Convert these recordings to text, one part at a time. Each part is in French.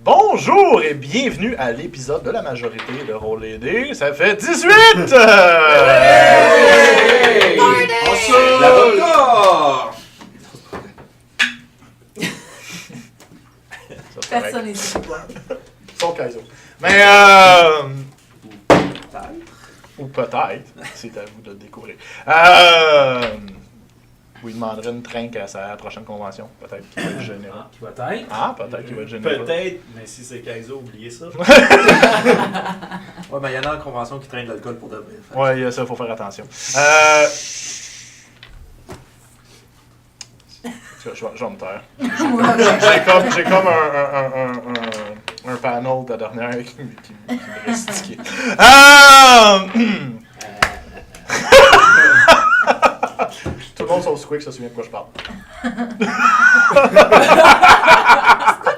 Bonjour et bienvenue à l'épisode de la majorité de Roll les dés. Ça fait 18! Hey! L'avocat! Personne n'est ici. Son Kaizo. Mais Peut-être. ou peut-être, c'est à vous de le découvrir. Vous lui demanderez une trinque à sa prochaine convention. Peut-être qu'il va être généreux. Peut-être. Ah, peut-être qu'il va être généreux. Peut-être, mais si c'est Kaizo, oubliez ça. Ouais, mais il y en a en convention qui traînent de l'alcool pour de vrai. Ouais, ça, il faut faire attention. Je vais me taire. J'ai comme un panel de dernière qui me reste stické. Tout le monde sauf Squick se souvient de quoi je parle.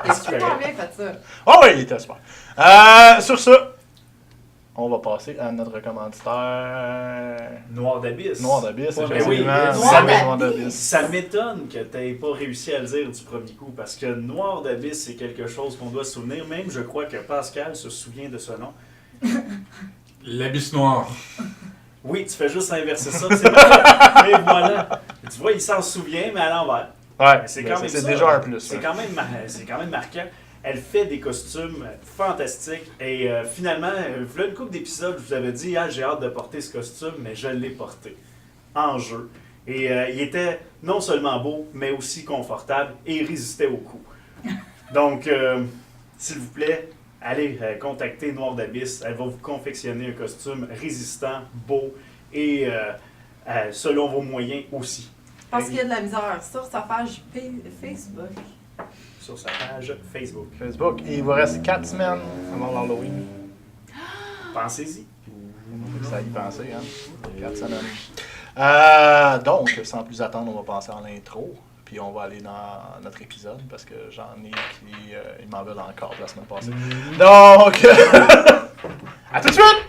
Est-ce que tu as bien fait ça? Oh oui, il était super. Sur ce, on va passer à notre commanditaire. Noir d'Abyss. Noir d'Abyss, Ouais, effectivement. mais oui, Noir d'Abyss. Ça m'étonne que tu n'aies pas réussi à le dire du premier coup, parce que Noir d'Abyss, c'est quelque chose qu'on doit se souvenir. Même, je crois que Pascal se souvient de ce nom. L'abysse noir. Oui, tu fais juste inverser ça, c'est vrai. Mais voilà. Tu vois, il s'en souvient, mais à l'envers. Ouais, C'est ben, quand même c'est ça. déjà un plus. C'est hein. quand même marquant. Elle fait des costumes fantastiques et finalement, voilà une couple d'épisodes, je vous avais dit, j'ai hâte de porter ce costume, mais je l'ai porté en jeu. Et il était non seulement beau, mais aussi confortable et il résistait au coup. Donc, s'il vous plaît, allez contacter Noir d'Abyss. Elle va vous confectionner un costume résistant, beau et selon vos moyens aussi. Parce qu'il y a de la misère sur sa page Facebook. Sur sa page Facebook. Facebook. Et il vous reste 4 semaines avant l'Halloween. Pensez-y. Ça y penser, hein. 4 semaines. Donc, sans plus attendre, on va passer en intro. Puis on va aller dans notre épisode parce que j'en ai qui ils m'en veulent encore de la semaine passée. Donc, à tout de suite!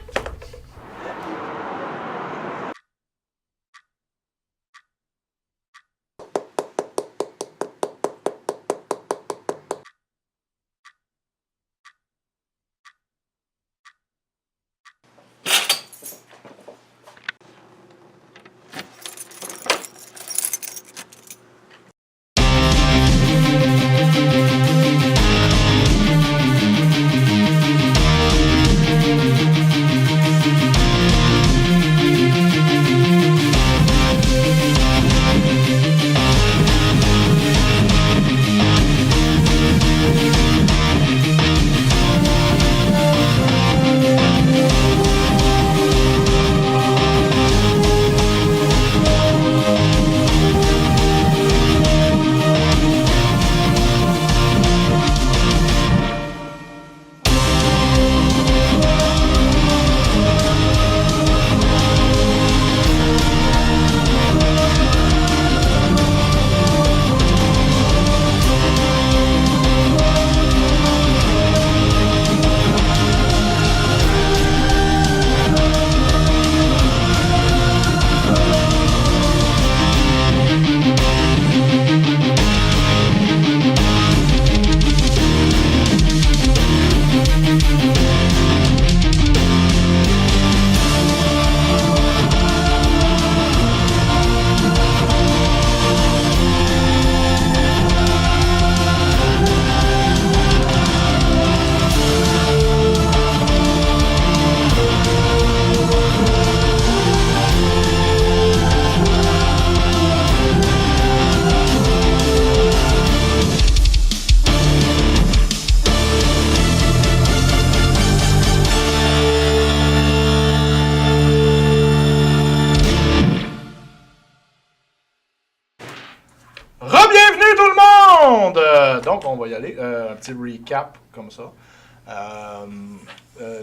Re-bienvenue tout le monde! Donc, on va y aller. Un petit recap comme ça.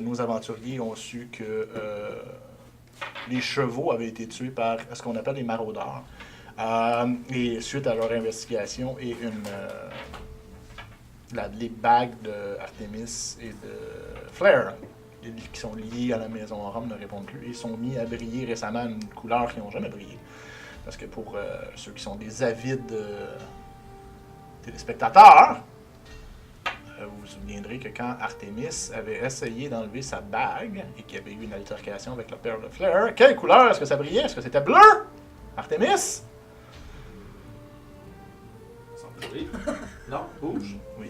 Nos aventuriers ont su que les chevaux avaient été tués par ce qu'on appelle les maraudeurs. Et suite à leur investigation et les bagues de Artemis et de Flair, qui sont liées à la maison Rome, ne répondent plus et sont mis à briller récemment une couleur qu'ils n'ont jamais brillé. Parce que pour ceux qui sont des avides téléspectateurs, vous vous souviendrez que quand Artemis avait essayé d'enlever sa bague et qu'il y avait eu une altercation avec le père de Fleur, quelle couleur est-ce que ça brillait? Est-ce que c'était bleu? Artemis? Non, rouge. Oui,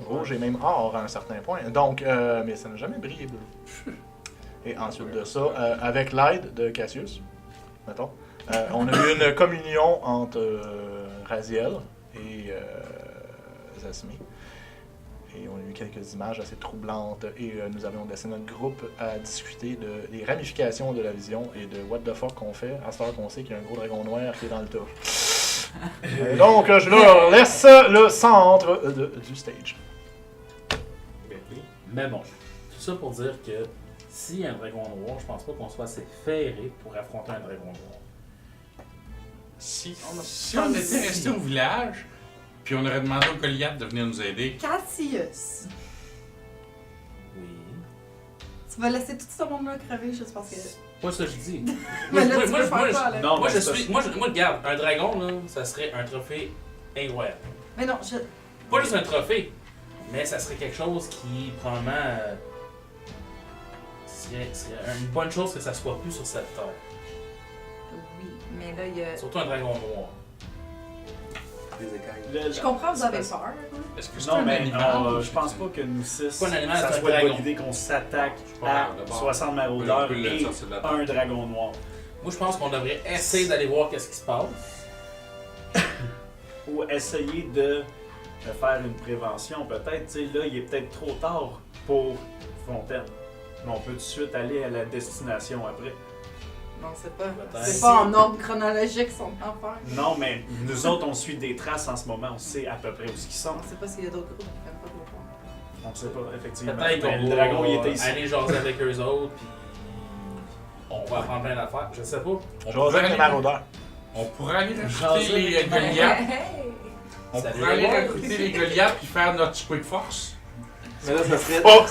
rouge et même or à un certain point. Donc, mais ça n'a jamais brillé bleu. Et ensuite de ça, avec l'aide de Cassius, mettons, on a eu une communion entre Raziel et Zasmi. Et on a eu quelques images assez troublantes et nous avions laissé notre groupe à discuter des ramifications de la vision et de what the fuck qu'on fait à ce temps qu'on sait qu'il y a un gros dragon noir qui est dans le tas. Et donc, je leur laisse le centre du stage. Mais bon, tout ça pour dire que s'il y a un dragon noir, je pense pas qu'on soit assez ferré pour affronter un dragon noir. Si on était resté au village, puis on aurait demandé au Goliath de venir nous aider. Cassius. Oui. Tu vas laisser tout ce monde-là crever juste parce que. Pas ça que je dis. Mais là, tu veux faire quoi, là? Non, Moi, mais je regarde, un dragon, là, ça serait un trophée incroyable. Mais non, je. Pas juste un trophée, mais ça serait quelque chose qui, probablement, serait une bonne chose que ça soit plus sur cette terre. Oui, mais là, il y a. Surtout un dragon noir. Des écailles. Je comprends, vous avez peur. Est-ce que c'est Non, un mais animal? je pense pas que nous six, Pas un animal, ça c'est un soit une dragon. bonne idée qu'on s'attaque pas à grave, d'abord. 60 On maraudeurs peut le et sortir de la tête. un dragon noir. Moi, je pense qu'on devrait essayer d'aller voir qu'est-ce qui se passe. Ou essayer de faire une prévention, peut-être. Tu sais, là, il est peut-être trop tard pour Fontaine. Mais on peut tout de suite aller à la destination après. Non, c'est pas. Peut-être. C'est pas en ordre chronologique son affaire. Non, mais nous autres, on suit des traces en ce moment. On sait à peu près où ils sont. On sait pas s'il y a d'autres groupes qui prennent pas trop fort. On sait pas, effectivement. Peut-être Mais qu'on le va dragon, il était ici. aller jaser avec eux autres, puis on va apprendre plein d'affaires. Je sais pas. Je vais avec les maraudeurs. On pourrait aller Jaser recruter les avec les Goliaths. Hey! On Ça pourrait aller devrait recruter les Goliaths puis faire notre quick force. Mais là, ça serait. Oh!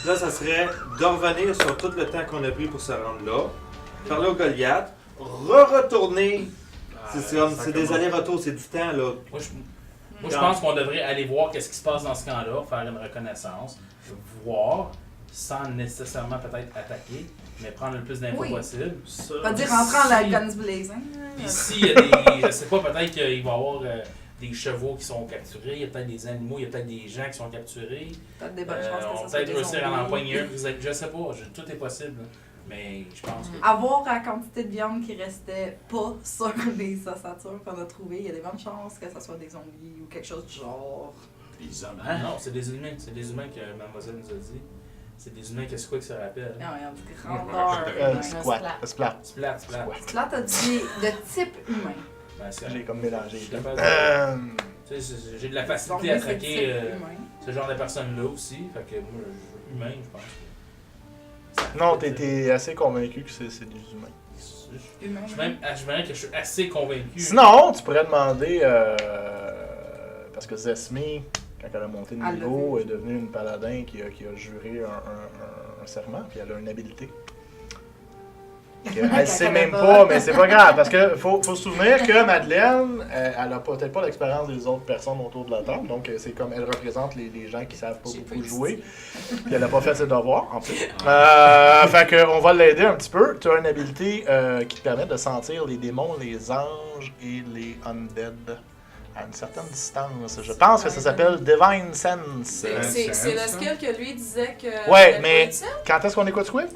Là, ça serait de revenir sur tout le temps qu'on a pris pour se rendre là, parler au Goliath, retourner. C'est des allers-retours, c'est du temps là. Moi, je pense qu'on devrait aller voir qu'est-ce qui se passe dans ce camp-là, faire une reconnaissance, voir, sans nécessairement peut-être attaquer, mais prendre le plus d'infos Oui. possible. Ça, Pas dire rentrer en la guns blazing. Puis s'il y a des. Je sais pas, peut-être qu'il va y avoir des chevaux qui sont capturés, il y a peut-être des animaux, il y a peut-être des gens qui sont capturés. Peut-être des bonnes chances que On ça va soit peut-être des réussir à en zombies. empoigner un, je sais pas, tout est possible. Là. Mais je pense que. Avoir la quantité de viande qui restait pas sur les ossatures qu'on a trouvées, il y a des bonnes chances que ça soit des zombies ou quelque chose du genre. Les hommes. Ah non, c'est des humains que mademoiselle nous a dit. C'est des humains que c'est quoi qui se rappelle? Non, il y a une grandeur. Squat. Splat. Splat. Là, t'as dit de type humain. Ben, c'est J'ai comme mélangé. Je suis capable de- Euh, Tu sais, j'ai de la facilité Zombie, à c'est traquer type humain. ce genre de personnes-là aussi. Fait que moi, je humain, je pense. non, t'es assez convaincu que c'est des humains. Humain. Je dirais que je suis assez convaincu. Sinon, tu pourrais demander, parce que Zesmi, quand elle a monté de Elle niveau, l'a est devenue une paladin qui a juré un serment, puis elle a une habileté. Elle sait même pas, mais c'est pas grave, parce que faut se souvenir que Madeleine, elle a peut-être pas l'expérience des autres personnes autour de la table, donc c'est comme elle représente les gens qui savent pas beaucoup jouer, puis elle a pas fait ses devoirs en plus. Fait que on va l'aider un petit peu. Tu as une habileté qui te permet de sentir les démons, les anges et les undead à une certaine distance. Je pense que ça s'appelle Divine Sense. C'est le skill que lui disait que. Ouais, c'était mais pas utile. quand est-ce qu'on écoute Squid?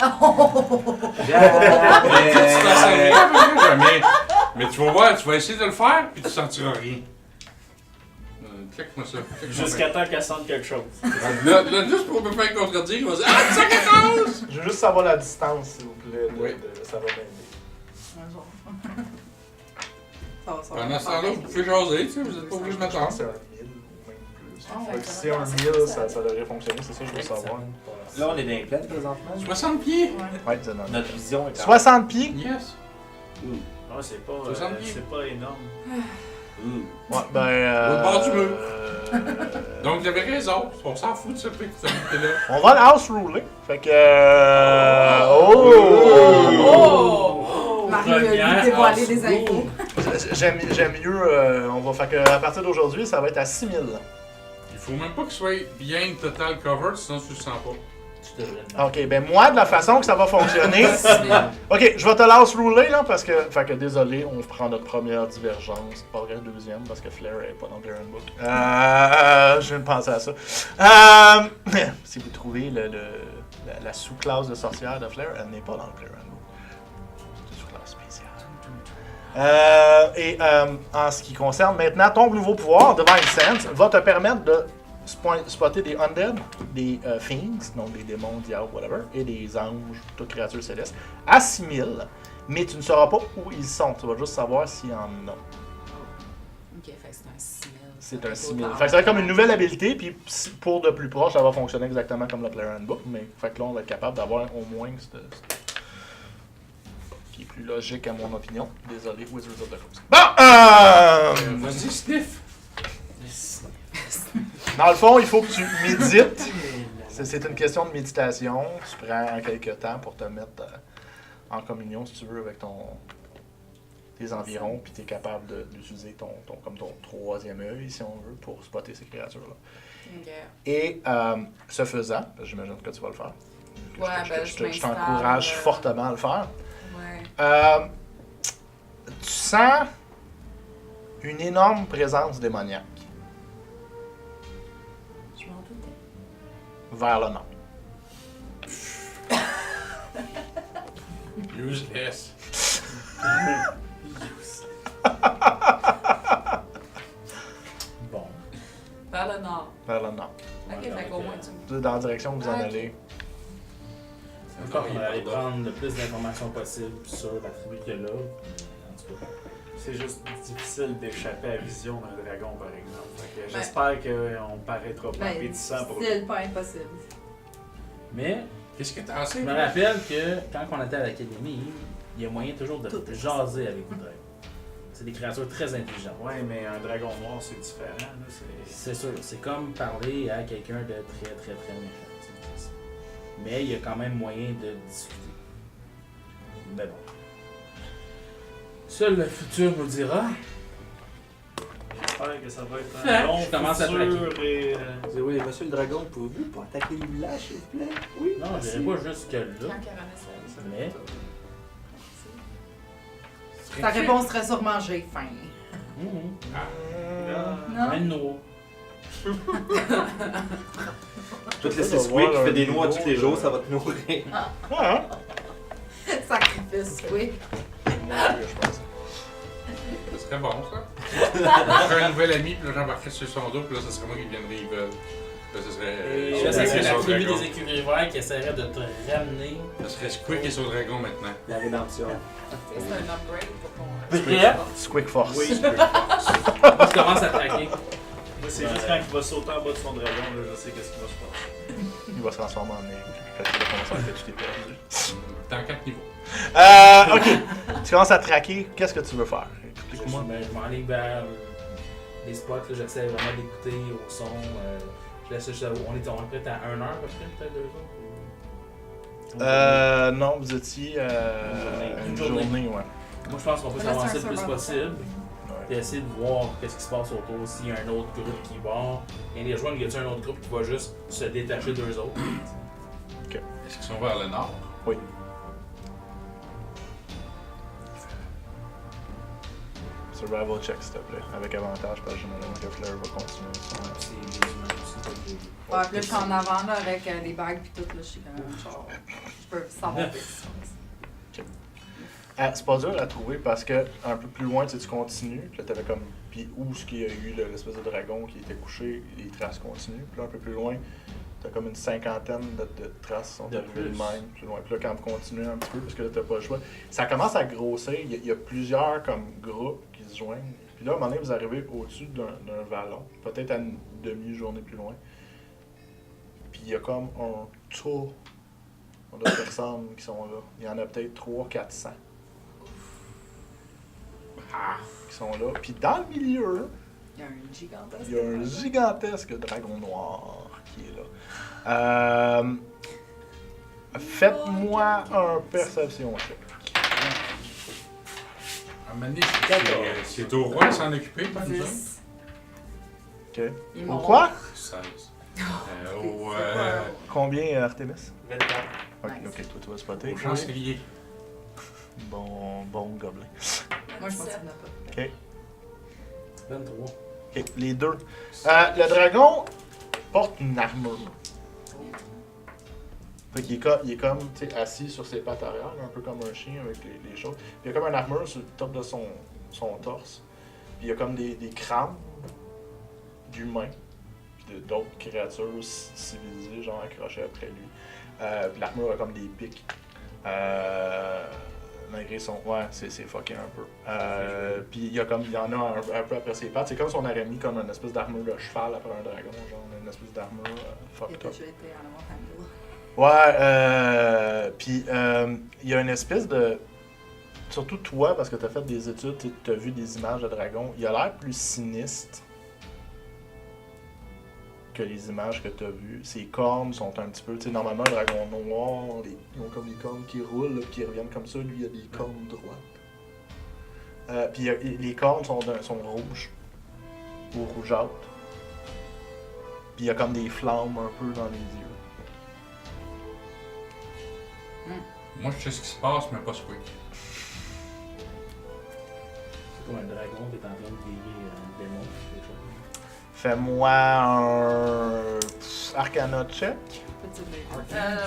Mais tu vas voir, tu vas essayer de le faire, puis tu sentiras rien. Check-moi ça. Jusqu'à temps qu'elle sente quelque chose. Là, juste pour me faire contredire, il va dire « Ah, tu sens quelque chose! Je veux juste savoir la distance, s'il vous plaît. Oui. Ça va m'aider. Un jour. Ça va, ça va. Pendant ce temps-là, vous pouvez jaser, tu sais, vous êtes pas obligé de Je pense m'attendre. que c'est un 1000 ou même plus. Ah ouais, Fait que ça si va, c'est un ça 1000, va. ça devrait fonctionner, c'est ça que je veux savoir. Là, on est dans les plaines présentement. 60 pieds! Ouais. Ouais, c'est normal. Notre vision est quand 60 pieds? Yes! Non, c'est pas, 60 pieds. c'est pas énorme. Ouais, ben. Au bord du mur. euh, Donc, vous avez raison, on s'en fout de ce petite là. On va le house ruler. Fait que. Oh! Marie a Première lui dévoilé house des infos. rule. J'aime mieux. On va faire que à partir d'aujourd'hui, ça va être à 6000. Il faut même pas que ce soit bien total cover, sinon tu le sens pas. Tu devrais le mettre. Ok, ben moi, de la façon que ça va fonctionner. Ok, je vais te laisser rouler là parce que. Fait que désolé, on prend notre première divergence. Pas vrai, deuxième parce que Flair est pas dans le Iron Book. Je viens de penser à ça. Si vous trouvez la sous-classe de sorcière de Flair, elle n'est pas dans le Iron Book. C'est une sous-classe spéciale. En ce qui concerne maintenant ton nouveau pouvoir, Divine Sense, va te permettre de spotter des undead, des fiends, donc des démons, diables, whatever, et des anges, toutes créatures célestes, à 6000, mais tu ne sauras pas où ils sont. Tu vas juste savoir s'il y en a. Ok, fait que c'est un 6000. C'est un 6000. Fait que ça va être comme une nouvelle habilité, puis pour de plus proche, ça va fonctionner exactement comme le Player Handbook, mais fait que là, on va être capable d'avoir au moins qui est plus logique à mon opinion. Désolé, Wizards of the Coast. Bon, Vas-y, sniff! dans le fond, il faut que tu médites. C'est une question de méditation. Tu prends quelques temps pour te mettre en communion, si tu veux, avec tes environs, puis tu es capable d'utiliser ton troisième œil, si on veut, pour spotter ces créatures-là. Ok. Et ce faisant, j'imagine que tu vas le faire. Ouais, ben, Je t'encourage fortement à le faire. Ouais. Tu sens une énorme présence démoniaque Je m'en doutais. vers le nord. Useless. Bon. Vers le nord. Vers le nord. Ok, fait qu'au moins tu Dans la direction où vous en Ah, ok. allez. Encore qu'on va aller prendre le plus d'informations possible sur la tribu qu'il y a là. En tout cas. C'est juste difficile d'échapper à la vision d'un dragon, par exemple. Fait que Ben- j'espère qu'on paraîtra pas Ben, appétissant pour lui. c'est pas impossible. Mais Qu'est-ce que t'as je assez? me rappelle que quand on était à l'académie, il y a moyen toujours de Tout est jaser avec les dragons. C'est des créatures très intelligentes. Ouais, mais un dragon noir, c'est différent. Là. C'est sûr, c'est comme parler à quelqu'un de très très très méchant. C'est- Mais il y a quand même moyen de discuter. Mais bon. Seul le futur nous dira. J'espère que ça va être Fait, un long je commence à futur traquer. et... Oui, monsieur le dragon, pouvez-vous pas attaquer le village, s'il vous plaît? Oui. Non, je merci. dirais pas jusque là. Quand Caramel Mais Ta réponse serait sûrement j'ai faim. Non? Même nous. Tout laisser Ça va Squeak qui voir fait un des noix niveau, tous les jours, ça va te nourrir. Ah, Sacrifice, oui. je pense. Ça serait bon, ça. Je ferais un nouvel ami, puis là, j'embarquerais sur son dos, puis là, ça serait moi qui viendrais Evil. Là, ça serait. Et là, ça serait la son tribu dragon. des écureuils verts qui essaierait de te ramener. Ça serait Squeak et son dragon maintenant. La rédemption. C'est un upgrade pour ton. Prêt? Squick Force. Oui. Moi, je commence à traquer. Moi, c'est juste quand il va sauter en bas de son dragon, là, je sais qu'est-ce qui va se passer. Il va se transformer en aigle. Quand tu vas commencer que tu t'es perdu. Dans 4 niveaux. Ok. Tu commences à traquer. Qu'est-ce que tu veux faire? Je Explique-moi. m'enligne vers les spots, là, j'essaie vraiment d'écouter au son. Je laisse, on est peut-être à 1 heure à peu près, peut-être 2 heures. Non, vous étiez une journée, ouais. Moi, je pense qu'on peut Là, c'est s'avancer un le plus survival. possible. Puis essayer de voir qu'est-ce qui se passe autour. S'il y a un autre groupe qui va. Et les rejoindre, y a-t-il un autre groupe qui va juste se détacher d'eux autres? Est-ce qu'ils sont vers le nord? Oui. Survival check, s'il te plaît. Avec avantage, parce que j'imagine que Flair va continuer. C'est des humains aussi, pas des. Ouais, puis là, je suis en avant, là, avec les bagues pis tout, là, je suis quand même genre... Je peux savoir ce qui se passe. C'est pas dur à trouver parce que un peu plus loin, tu sais, tu continues. Puis là, t'avais comme. Puis où ce qu'il y a eu l'espèce de dragon qui était couché, les traces continuent. Puis là, un peu plus loin, t'as comme une cinquantaine de traces qui sont De arrivées plus. de même. Plus loin. Puis là, quand vous continuez un petit peu, parce que là, t'as pas le choix, ça commence à grossir. Il y a plusieurs comme groupes qui se joignent. Puis là, à un moment donné, vous arrivez au-dessus d'un vallon, peut-être à une demi-journée plus loin. Puis il y a comme un tour de personnes qui sont là. Il y en a peut-être 300-400. Qui sont là. Puis dans le milieu, Il y a un gigantesque. il y a un gigantesque dragon noir qui est là. Faites-moi un perception check. À un moment donné, c'est au roi de s'en occuper, par exemple. 10. Ok. Il est Au mort. quoi? 16. C'est quoi? Combien, Artemis? 24. Ok, Nice. ok, toi tu vas spotter. Au chancelier. Bon gobelin. Moi, je pense qu'il n'y en a pas. Ok. 23. Ok, les deux. Le dragon porte une armure. Fait qu'il est comme tu sais, assis sur ses pattes arrière, un peu comme un chien avec les choses. Puis il y a comme une armure sur le top de son torse. Puis il y a comme des crânes d'humains, puis d'autres créatures civilisées, genre accrochées après lui. Puis l'armure a comme des pics. Malgré son. Ouais, c'est fucké un peu. Puis il y en a un peu après ses pattes. C'est comme si on aurait mis comme une espèce d'armure de cheval après un dragon, genre une espèce d'armure Il a fucked up. déjà été à la montagne. Ouais, puis il y a une espèce de. Surtout toi, parce que t'as fait des études, t'as vu des images de dragons, il a l'air plus sinistre que les images que t'as vues. Ses cornes sont un petit peu. Tu sais, normalement, un dragon noir, ils ont comme des cornes qui roulent, là, qui reviennent comme ça. Lui, il a des cornes droites. Puis les cornes sont rouges ou rougeâtres. Puis il y a comme des flammes un peu dans les yeux. Moi, je sais ce qui se passe, mais pas Squeak. C'est comme un dragon qui est en train de guérir un démon, quelque chose. Fais-moi un Arcana check. Petit bébé.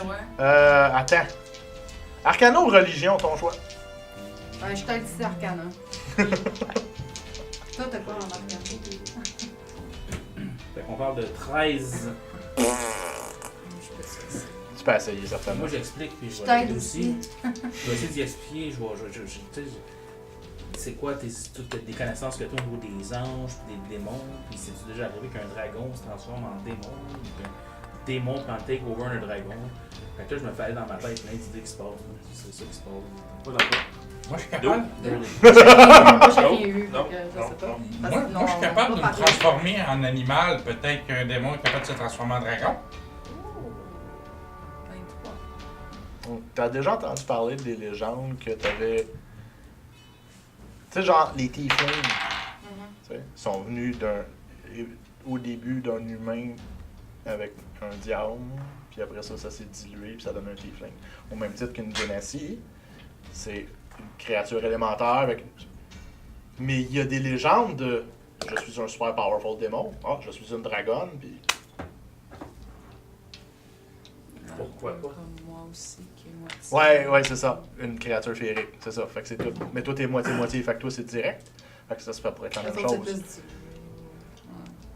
Ouais. Attends. Arcana ou religion, ton choix? Ouais, je t'ai dit c'est Arcana. Toi, t'as quoi en Arcana? Fait qu'on parle de 13. Tu peux essayer, certainement. Moi, j'explique, puis je Je vais t'aide l'aider aussi. Je vais essayer d'y expliquer. Tu sais, c'est quoi toutes les connaissances que tu as au niveau des anges, puis des démons, puis c'est-tu déjà arrivé qu'un dragon se transforme en démon, ou qu'un démon prend le take-over un dragon? Fait que là, je me fais aller dans ma tête plein d'idées qui se passent. C'est ça qui se passe. Pas d'accord. Moi, je suis capable. Moi, j'ai rien eu, Non, donc je sais pas. non. Parce Moi, que moi, je suis non, capable on de va me parler. transformer en animal. Peut-être qu'un démon est capable de se transformer en dragon. 23. T'as déjà entendu parler des légendes que t'avais. Tu sais, genre, les tieflings, tu sais, sont venus au début d'un humain avec un diable, puis après ça, ça s'est dilué, puis ça donne un tiefling. Au même titre qu'une Genasi, c'est une créature élémentaire avec. Mais il y a des légendes de. Je suis un super powerful démon. Ah, je suis une dragonne, puis. Pourquoi pas? Comme moi aussi, qui est moitié. Ouais, c'est ça. Une créature féerique, c'est ça. Fait que c'est tout. Mais toi, t'es moitié-moitié, fait que toi, c'est direct. Fait que ça se fait pour être la Les même autres, c'est chose. plus du-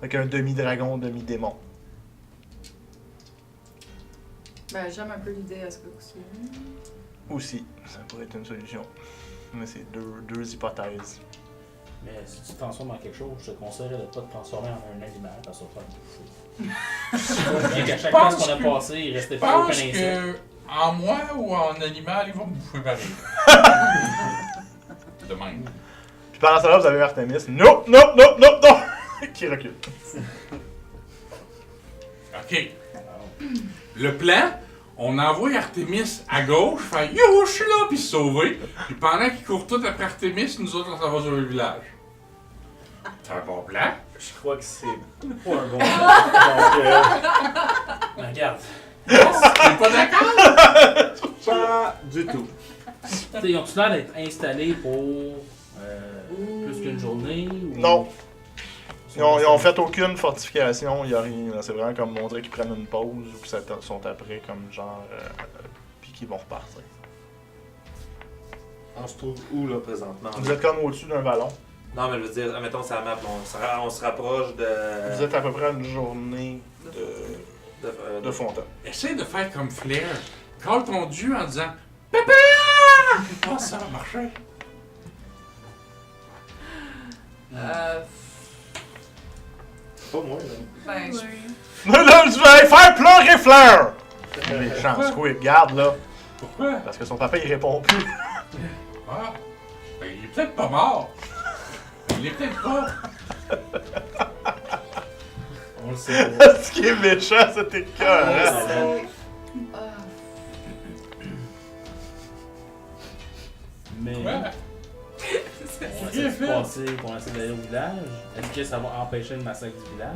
Fait qu'un demi-dragon, demi-démon. Ben, j'aime un peu l'idée à ce que aussi. Aussi, ça pourrait être une solution. Mais c'est deux hypothèses. Mais si tu te transformes en quelque chose, je te conseillerais de ne pas te transformer en un animal, parce que ça va te faire bouffer. Bien qu'à chaque pense place qu'on a que- passé, il restait Je pas aucun pense insecte. que en moi ou en animal, ils vont me bouffer pareil. De même. Puis pendant ce temps-là, vous avez Artemis. Non! Qui recule. OK. Le plan, on envoie Artemis à gauche, faire yo, je suis là, puis se sauver. Puis pendant qu'ils courent tous après Artemis, nous autres, on s'en va sur le village. C'est un bon plan. Je crois que c'est pas un bon Donc, Mais regarde, T'es pas d'accord? Pas du tout. t'sais, ils ont-tu l'air d'être installés pour plus qu'une journée? Ou... Non. Ils ont fait aucune fortification, il y a rien. là. C'est vraiment comme on dirait qu'ils prennent une pause ou qu'ils sont après comme genre. Puis qu'ils vont repartir. On se trouve où là présentement? Vous êtes comme au-dessus d'un ballon. Non, mais je veux dire, admettons, c'est la map, on se rapproche de. Vous êtes à peu près à une journée de Fontaine. Essaye de faire comme Flair. Call ton dieu en disant Papa! Oh, ça va marcher. Pas moi, là. Ben, Là, je vais faire pleurer Fleur! Méchant Squid, garde là. Pourquoi? Parce que son papa il répond plus. Ah, ben, il est peut-être pas mort. Il est peut-être pas. On le sait pas. Ce qui est méchant, c'était cœur. Hein? C'est- Mais Ouais. on Bien s'est fait. passé pour essayer d'aller au village? Est-ce que ça va empêcher le massacre du village?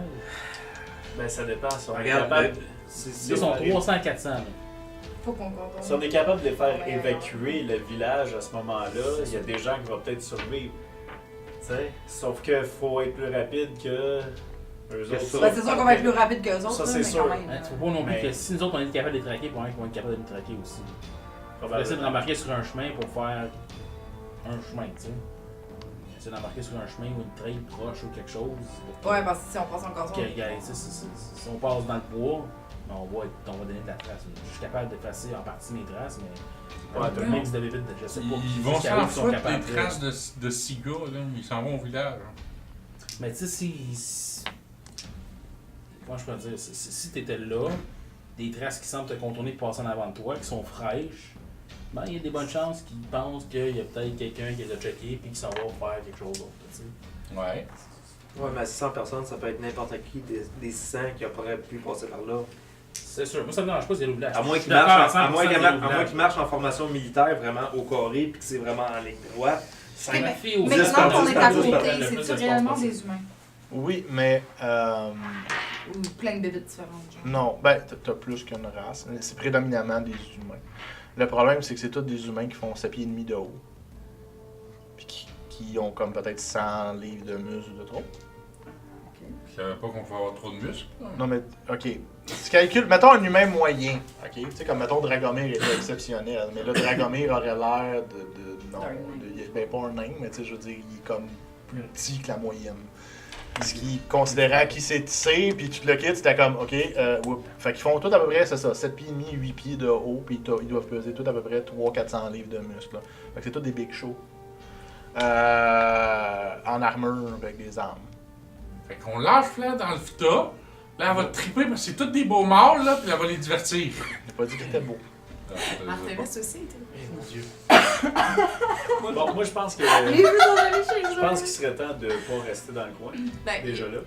Ben, ça dépend. Si on est Regarde, capable, Ils sont 300 à 400. Là. Faut qu'on contrôle. si on est capable de les faire évacuer le village à ce moment-là, il y a des gens qui vont peut-être survivre. Tu sais, sauf qu'il faut être plus rapide que eux autres. Ben, c'est sûr qu'on va être plus rapide qu'eux autres. Ça, là, c'est mais sûr. quand même, Hein, tu faut pas non plus Mais- que si nous autres on est capable de les traquer, pour un qu'ils vont être capables de nous traquer aussi. On va essayer de rembarquer sur un chemin pour faire un chemin, tu sais. Essayer d'embarquer sur un chemin ou une trail proche ou quelque chose. Ouais, parce que si on passe encore Ok, regarde, si on passe dans le bois, ben, on va donner de la trace. Je suis capable d'effacer en partie mes traces, mais Ouais, tout le monde se devait vite, je sais pas. Ils vont jusqu'à où s'en ils sont foutre capables des de- traces de 6 gars, là. Ils s'en vont au village. Mais tu sais, comment je peux dire, si t'étais là, des traces qui semblent te contourner et passer en avant de toi, qui sont fraîches, ben il y a des bonnes chances qu'ils pensent qu'il y a peut-être quelqu'un qui les a checkés puis qui s'en va faire quelque chose d'autre, tu sais. Ouais. Ouais, mais à 600 personnes, ça peut être n'importe qui des 600 qui auraient pu passer par là. C'est sûr, moi ça me dérange pas, c'est le village. À moins Je qu'ils suis d'accord marchent, à 100% qu'il marche en formation militaire vraiment au carré puis que c'est vraiment en ligne droite. Ça Ok, m'a mais- fait aux Maintenant par qu'on dix, est par à dix, par côté, le plus c'est-tu d'espace réellement possible. des humains? Oui, mais Ou plein de bébés différentes, genre? non, ben t'as plus qu'une race. C'est prédominamment des humains. Le problème, c'est que c'est tous des humains qui font 7 pieds et demi de haut. Puis qui ont comme peut-être 100 livres de muscles de trop. Je savais pas qu'on pouvait avoir trop de muscles. Non, mais, ok. Tu calcules, mettons un humain moyen, ok? Tu sais, comme mettons Dragomir était exceptionnel, mais là, Dragomir aurait l'air non, ben pas un nain, mais tu sais, je veux dire, il est comme plus petit que la moyenne. Ce qui considérait qu'il s'est tissé, puis tu te le quittes, c'était comme, ok, whoop. Fait qu'ils font tout à peu près, c'est ça, 7 pieds et demi, 8 pieds de haut, puis ils doivent peser tout à peu près 300-400 livres de muscles. Là. Fait que c'est tout des big shows. En armure, avec des armes. Fait qu'on lâche là dans le tas. Là, elle va triper parce que c'est tous des beaux mâles, là, puis elle va les divertir. J'ai pas dit qu'il était beau. Artemis aussi, t'es. Mon Dieu. Bon, moi je pense que Les vues sont allées chez je pense qu'il serait temps de pas rester dans le coin. Ben, Déjà là.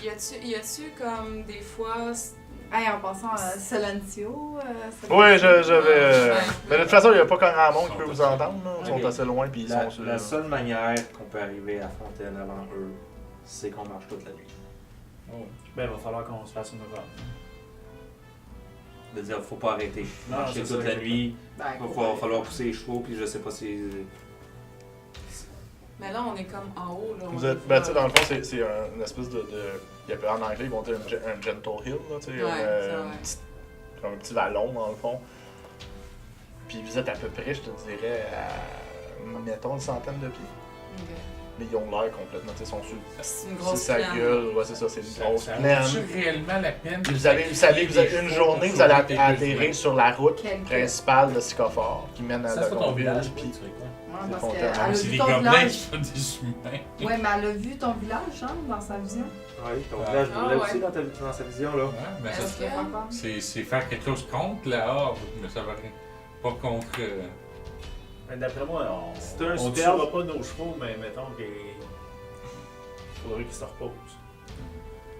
y a-tu comme des fois. Hey, en passant à Silencio. Oui, j'avais. Ouais. Mais de toute façon, il n'y a pas grand monde qui peut vous entendre. Là. Ils Ok. sont assez loin, puis ils sont sur La seule manière qu'on peut arriver à Fontaine avant eux, c'est qu'on marche toute la nuit. Ben, il va falloir qu'on se fasse une run. De dire, faut pas arrêter. Non, Marcher c'est toute ça, la nuit, Ben, il va falloir pousser les chevaux, puis je sais pas si. Mais là, on est comme en haut, là. Vous êtes, ben, tu sais, dans le fond, c'est une espèce de. Il y a, en anglais, ils vont dire un gentle hill, là, tu sais, Ouais, c'est vrai. comme un petit vallon, dans le fond. Puis vous êtes à peu près, je te dirais, à, mettons, une centaine de pieds. Ok. Mais ils ont l'air complètement, tu sais, ils sont sur. C'est une C'est grosse sa plaine. gueule, ouais, c'est ça, c'est une grosse Ça plaine. vaut-tu réellement la peine? Puis de vous savez que vous avez sacrifier une des journée, chevaux vous allez pour sauver tes atterrir deux sur la route Quel- principale de Sycophore, qui mène à Ça se fait ton Lagonville, village, puis tu fais quoi? Ouais, C'est parce Fontaine. qu'elle a C'est vu des ton gobelins village. qui sont des humains. Ouais, mais elle a vu ton village, hein, dans sa vision. Oui, ton Ah. village Ah, brûlait ouais. aussi dans sa vision, là. Ouais, mais Est-ce ça, Est-ce que faire quoi? c'est faire quelque chose contre la horde, mais ça va rien. Pas contre. Mais d'après moi, C'est un on spell. tuera pas nos chevaux, mais mettons qu'il faudrait qu'ils se reposent.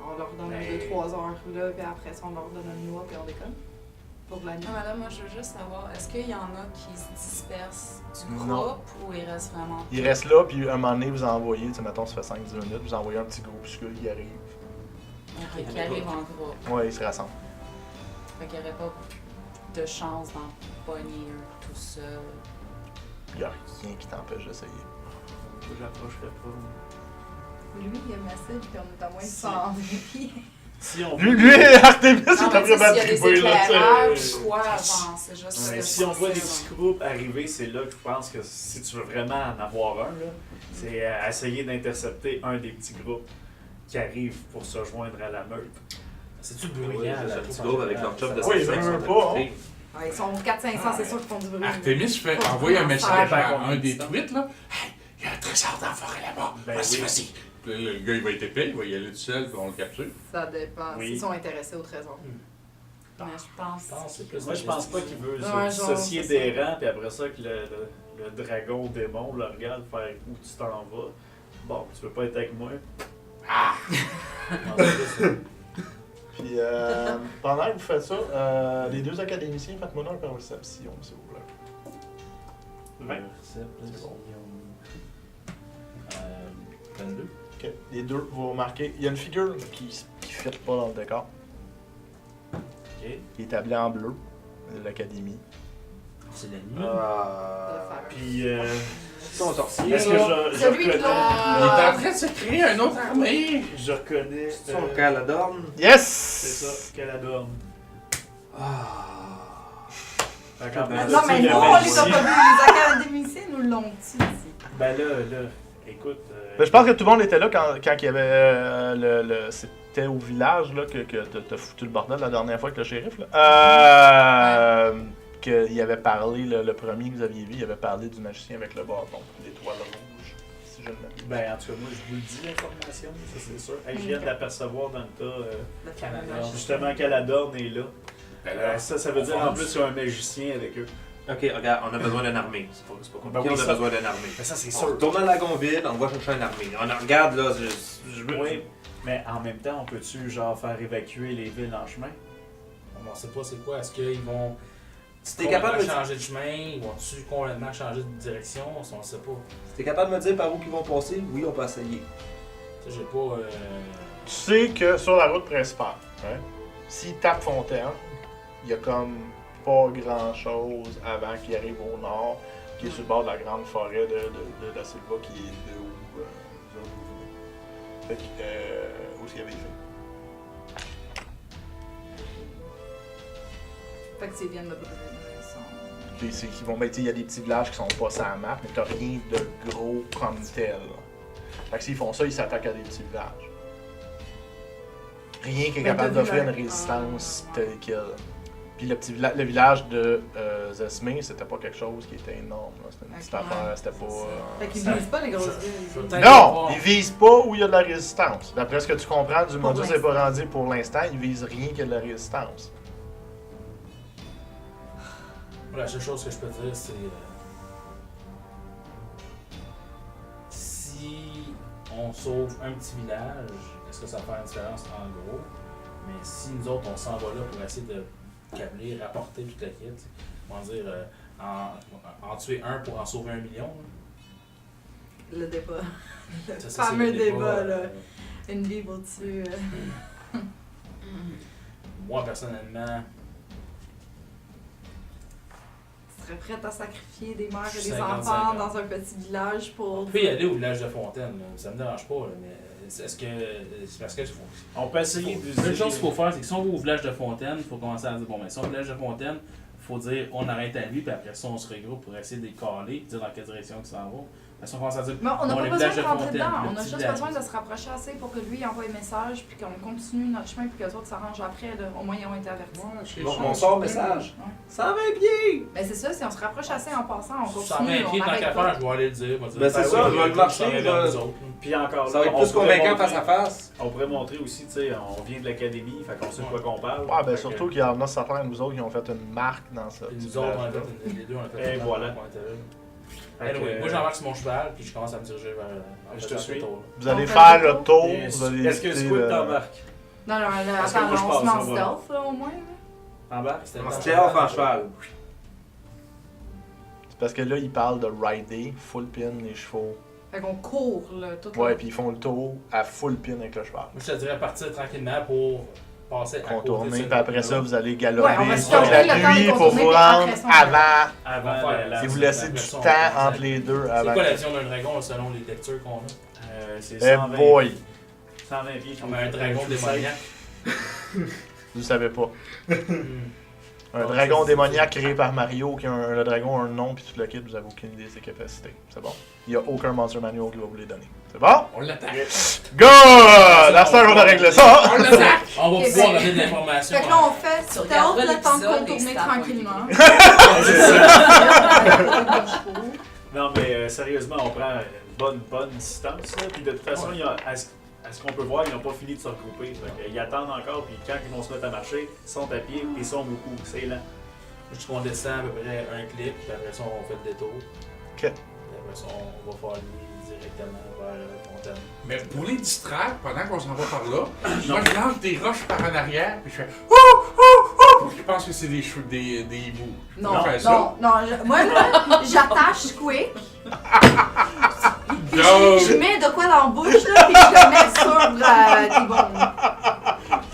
On leur donne Mais- 2-3 heures, là, puis après ça, on leur donne une noix, puis on déconne. Pour de la nuit. Non, mais là, moi, je veux juste savoir, est-ce qu'il y en a qui se dispersent du Non. groupe ou ils restent vraiment. il reste là, puis un moment donné, vous envoyez, tu sais, mettons, ça fait 5-10 minutes, vous envoyez un petit groupuscule qui arrive. Ok, qui arrivent en groupe. Ouais, ils se rassemblent. Fait qu'il n'y aurait pas de chance d'en pogner un tout seul. Il n'y a rien qui t'empêche d'essayer. J'approcherai pas. Lui, il est massif, puis on est à moins de 100 pieds. Si on Lui, Artemis, il Non, est mais tu sais, vraiment s'il y a des trippé, là, tu sais. éclairages ou quoi, genre, c'est juste Ouais, que si on voit des c'est petits ça, groupes arriver, c'est là que je pense que si tu veux vraiment en avoir un, là, c'est essayer d'intercepter un des petits groupes qui arrive pour se joindre à la meute. C'est-tu Oui, bruyant, c'est là, un tout petit en groupe avec général? leur chum de Oui, ils 5 veulent pas, hein. Ouais, ils sont 400-500, c'est sûr qu'ils font du bruit. Artemis fait Pas envoyer un vraiment message faire. à un des tweets là. Hey, il y a un trésor dans la forêt là-bas. Ben Vas-y, oui. vas-y. Puis là, le gars il va être épais, il va y aller tout seul, puis on le capture. Ça dépend Oui. s'ils sont intéressés au trésor. Mais je pense. Je pense que c'est plus Moi, je pense pas qu'il veut Ouais, se genre, dissocier c'est des ça. rangs, puis après ça, que le dragon démon le regarde faire où tu t'en vas. Bon, tu veux pas être avec moi? Ah! Non, c'est ça. Puis pendant que vous faites ça, les deux académiciens, faites-moi un perception, s'il vous plaît. 20. C'est bon. 22. Ok, les deux, vous remarquez, il y a une figure qui ne fit pas dans le décor, Ok. qui est établie en bleu, de l'académie. C'est la nuit. Puis, Son sorcier. est-ce que je Celui de reconnais... Il est en train de se créer une autre armée! Je reconnais... Son Caladorn. Yes! C'est ça, Caladorn. Fait qu'en Non, plus de Non, ça, mais il y nous, avait on les ici- a pas vus. Les académiciens nous l'ont-tu dit? Ben là, écoute... Ben, je pense que tout le monde était là quand il y avait c'était au village là, que t'as foutu le bordel la dernière fois avec le shérif. Là. Qu'il avait parlé, le premier que vous aviez vu, il avait parlé du magicien avec le bâton, l'étoile rouge, si je ne m'abuse. Ben, en tout cas, moi, je vous le dis, l'information, ça c'est sûr. Hey, je viens de l'apercevoir dans le tas. Le fameux Canada. magicien. Justement, Caladorn est là. Ben là, Ça veut dire en plus qu'il y a un magicien avec eux. Ok, regarde, on a besoin d'une armée. C'est pas compliqué, Ben oui, on a ça- besoin d'une armée. Mais ça, c'est On sûr. retourne à Lagonville, on va chercher une armée. On regarde là, Oui, mais en même temps, on peut-tu genre faire évacuer les villes en chemin? On ne sait pas c'est quoi. Est-ce qu'ils vont Si t'es capable de changer de chemin? Ils vont-tu complètement changer de direction? On ne sait pas. Si t'es capable de me dire par où ils vont passer, oui, on peut essayer. Tu sais, j'ai pas. Tu sais que sur la route principale, hein, s'il tape Fontaine, il y a comme pas grand chose avant qu'il arrive au nord, qui est sur le bord de la grande forêt de la Silva, qui est de où vous venez. Fait que, où est-ce qu'il y avait fait? Fait que s'ils viennent de brûler, ils sont... Puis c'est qu'ils vont, ben, tu sais, il y a des petits villages qui sont pas sur la map, mais t'as rien de gros comme tel. Fait que s'ils font ça, ils s'attaquent à des petits villages. Rien qui est Ben, capable t'as vu d'offrir la- une résistance Ah, telle quelle. Puis le village de Zesmé, c'était pas quelque chose qui était énorme. là. C'était une petite Ok. affaire, c'était pas... Fait qu'ils Ça- visent pas les grosses je- villes. je veux peut-être Non! voir. Ils visent pas où il y a de la résistance. D'après ce que tu comprends du Pour modus l'instant. operandi pour l'instant, ils visent rien qu'il y a de la résistance. La seule chose que je peux dire, c'est. Si on sauve un petit village, est-ce que ça va faire une différence en gros? Mais si nous autres, on s'en va là pour essayer de câbler, rapporter toute la kit, comment dire, en tuer un pour en sauver 1 million. Là. Le débat. Le Ça, c'est fameux le débat, là. euh, Une vie au-dessus. Moi, personnellement, Tu serais prête à sacrifier des mères et des 55 enfants ans. dans un petit village pour... on peut y aller au village de Fontaine, là. Ça me dérange pas, là, mais est-ce que. C'est parce que. On peut essayer de La seule chose qu'il faut faire, c'est que si on va au village de Fontaine, il faut commencer à dire bon, ben, si on va au village de Fontaine, il faut dire on arrête à lui, puis après ça, on se regroupe pour essayer de les caler, puis dire dans quelle direction ils s'en vont. Parce qu'on commence à dire Mais on n'a bon, pas le besoin village de de rentrer Fontaine, dedans. le On a petit juste village. besoin de se rapprocher assez pour que lui il envoie un message puis qu'on continue notre chemin puis que les autres s'arrangent après. Là. Au moins, ils ont été avertis. Bon, on sort message. Ouais. 120 pieds! Mais c'est ça, si on se rapproche assez en passant, on 120 continue, on pieds, tant n'arrête qu'à pas. faire, je vais aller le dire. Ben, c'est ça, je vais le marcher, je vais je vais- vers nous autres. Puis encore Ça va être on plus pourrait convaincant montrer- face à face. On pourrait montrer aussi, tu sais, on vient de l'académie, fait qu'on sait de quoi qu'on parle. Ouais, ben Fait que- surtout qu'il y en a certains de vous autres qui ont fait une marque dans ça. Puis nous autres, on a fait, les deux, on a fait Et une voilà. marque, on était là. Fait que, Anyway, moi j'embarque sur mon cheval, puis je commence à me diriger vers. Je te vers suis. le tour. Vous allez On fait faire le le tour. tour, Et vous allez Est-ce que éviter Squid le- t'embarque? Non, non, là, Parce que attends, moi, je on passe, se met en on va. stealth là, au moins. là. T'embarques? C'était En le temps. stealth en cheval. C'est parce que là, ils parlent de rider, full pin les chevaux. Fait qu'on court là, tout Ouais, le puis ils font le tour à full pin avec le cheval. Moi je te dirais partir tranquillement pour passer à côté de Contourner, ça. puis après ça, vous allez Ouais, on galoper va se sur tourner le temps la de nuit pour contourner, vous puis rendre après ça, on avant. Avant la... Et vous c'est- laissez après du ça, on temps commence à- entre les deux C'est avant. quoi la vision d'un dragon selon les lectures qu'on a? C'est Eh 120 boy, 120 pieds. Comme un dragon démoniaque. vous savez pas. Hmm. Un Bon, dragon ça, c'est- démoniaque créé par Mario, qui a le dragon a un nom, puis tout le kit, vous avez aucune idée de ses capacités. C'est bon. Il n'y a aucun Monster Manual qui va vous les donner. C'est bon? On l'attaque. Good! La sœur, on a réglé ça! On l'attaque! On va Ok, pouvoir ben- donner de l'information. Fait que là, on fait Tu stealth regarderas le temps de l'épisode, contourner les stats tranquillement. Non, mais sérieusement, on prend une bonne distance. Là. Puis de toute façon, il y a, à ce qu'on peut voir, ils n'ont pas fini de se regrouper. Fait ils attendent encore, puis quand ils vont se mettre à marcher, ils sont à pied, ils sont beaucoup. C'est lent. Juste qu'on descend à peu près un clic, puis après ça, on fait le détour. Ok. Puis après ça, on va faire lui directement vers Fontaine. Mais pour les distraire, pendant qu'on s'en va par là, Non. moi je lance des roches par en arrière, puis je fais oh, oh, oh, pour qu'ils pensent que c'est des hiboux. Non, Je fais ça. non, non. Moi, là, j'attache Squeak. Puis Joke. je mets de quoi dans la bouche, là, puis je le mets sur tes bonnes.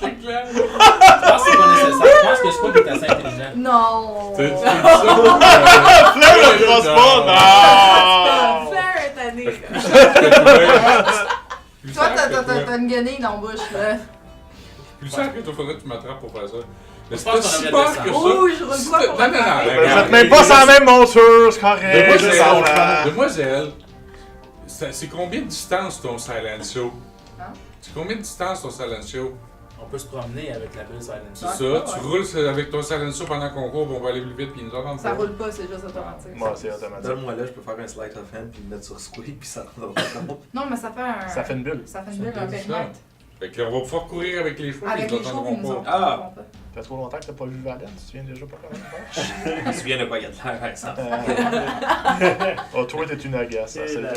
C'est clair. Je pense que c'est pas nécessaire. Je pense que Squid est assez intelligent. Non! Tu dis ça? Flair ne crosse pas! Non! Flair est tanné. Toi, t'as une guenille dans la bouche, là. Plus ça que toi, faudrait que tu m'attrapes pour faire ça. Mais Je c'est pense pas qu'on si aurait peur de que ça. ça. Ouh, je roule pas pour Non, non, non, le regarde. Vous êtes même pas sur la même monture, c'est correct. Demoiselle, demoiselle, c'est combien de distance ton Silencio? Hein? C'est combien de distance ton Silencio? On peut se promener avec la bulle silent. C'est Ouais, ça, tu ouais. roules avec ton Silencio pendant qu'on court, on va aller plus vite puis ils nous entendent Ça pas. roule pas, c'est juste automatique. Moi, c'est automatique. Donne-moi là, je peux faire un slide of hand puis le mettre sur Squid puis ça rendra pas compte. Non, mais ça fait un. Ça fait une bulle. Ça fait Ça une bulle, fait un du périmètre. Fait que là, on va pouvoir courir avec les chevaux Avec puis les ils nous chevaux, ils nous entendront entendront pas. pas. Ça fait trop longtemps que t'as pas vu Valène, tu te souviens déjà pas comment ça Je me souviens de quoi il y a de l'air, par exemple. Oh, toi, t'es une agace, ça, c'est le la- On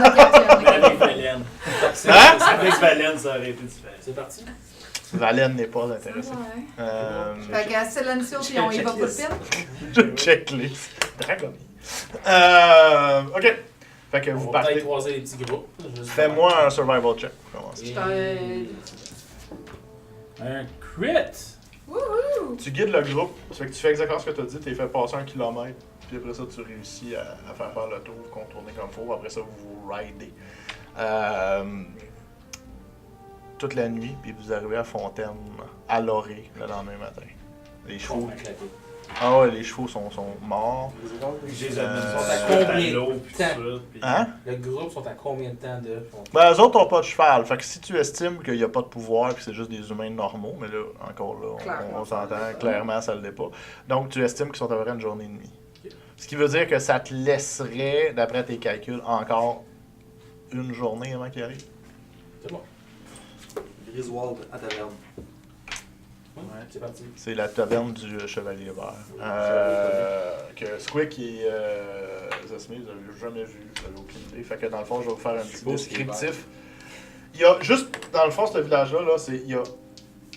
a questionné. Avec Valène. Hein? Avec Valène, ça aurait été différent. C'est parti. Valène n'est pas intéressée. Ouais. Euh, Fait qu'à Silencio, puis on y va full pin. je checklist. Dragon. Ok. Fait que On vous va peut-être partez. croiser les petits groupes. Juste Fais-moi un survival check. Commence. Et- Je Un crit. Wouhou! Tu guides le groupe, ça fait que tu fais exactement ce que tu as dit, tu fait passer 1 kilomètre, puis après ça, tu réussis à faire le tour, contourner comme il faut, après ça, vous ridez. Toute la nuit, puis vous arrivez à Fontaine, à Lorée, le lendemain matin. Les chevaux, ah ouais, les chevaux sont morts. J'ai les Euh, amis sont sont à à combien l'eau, de puis temps? tout ça. puis- Hein? Le groupe sont à combien de temps de. Ben, eux autres n'ont pas de cheval, fait que si tu estimes qu'il n'y a pas de pouvoir, puis c'est juste des humains normaux, mais là, encore là, Clairement, on ça s'entend, l'est pas. clairement, ça ne l'est pas. Donc, tu estimes qu'ils sont à peu près une journée et demie. Ce qui veut dire que ça te laisserait, d'après tes calculs, encore une journée avant qu'ils arrivent. C'est bon. Griswold à taverne. Ouais, c'est parti. C'est la taverne du Chevalier Vert. Que Squick et Zesmé, vous n'avez jamais vu, vous n'avez aucune idée. Fait que dans le fond, je vais vous faire un petit beau, ce qui est descriptif. Il y a juste, dans le fond, ce village-là, là, il y a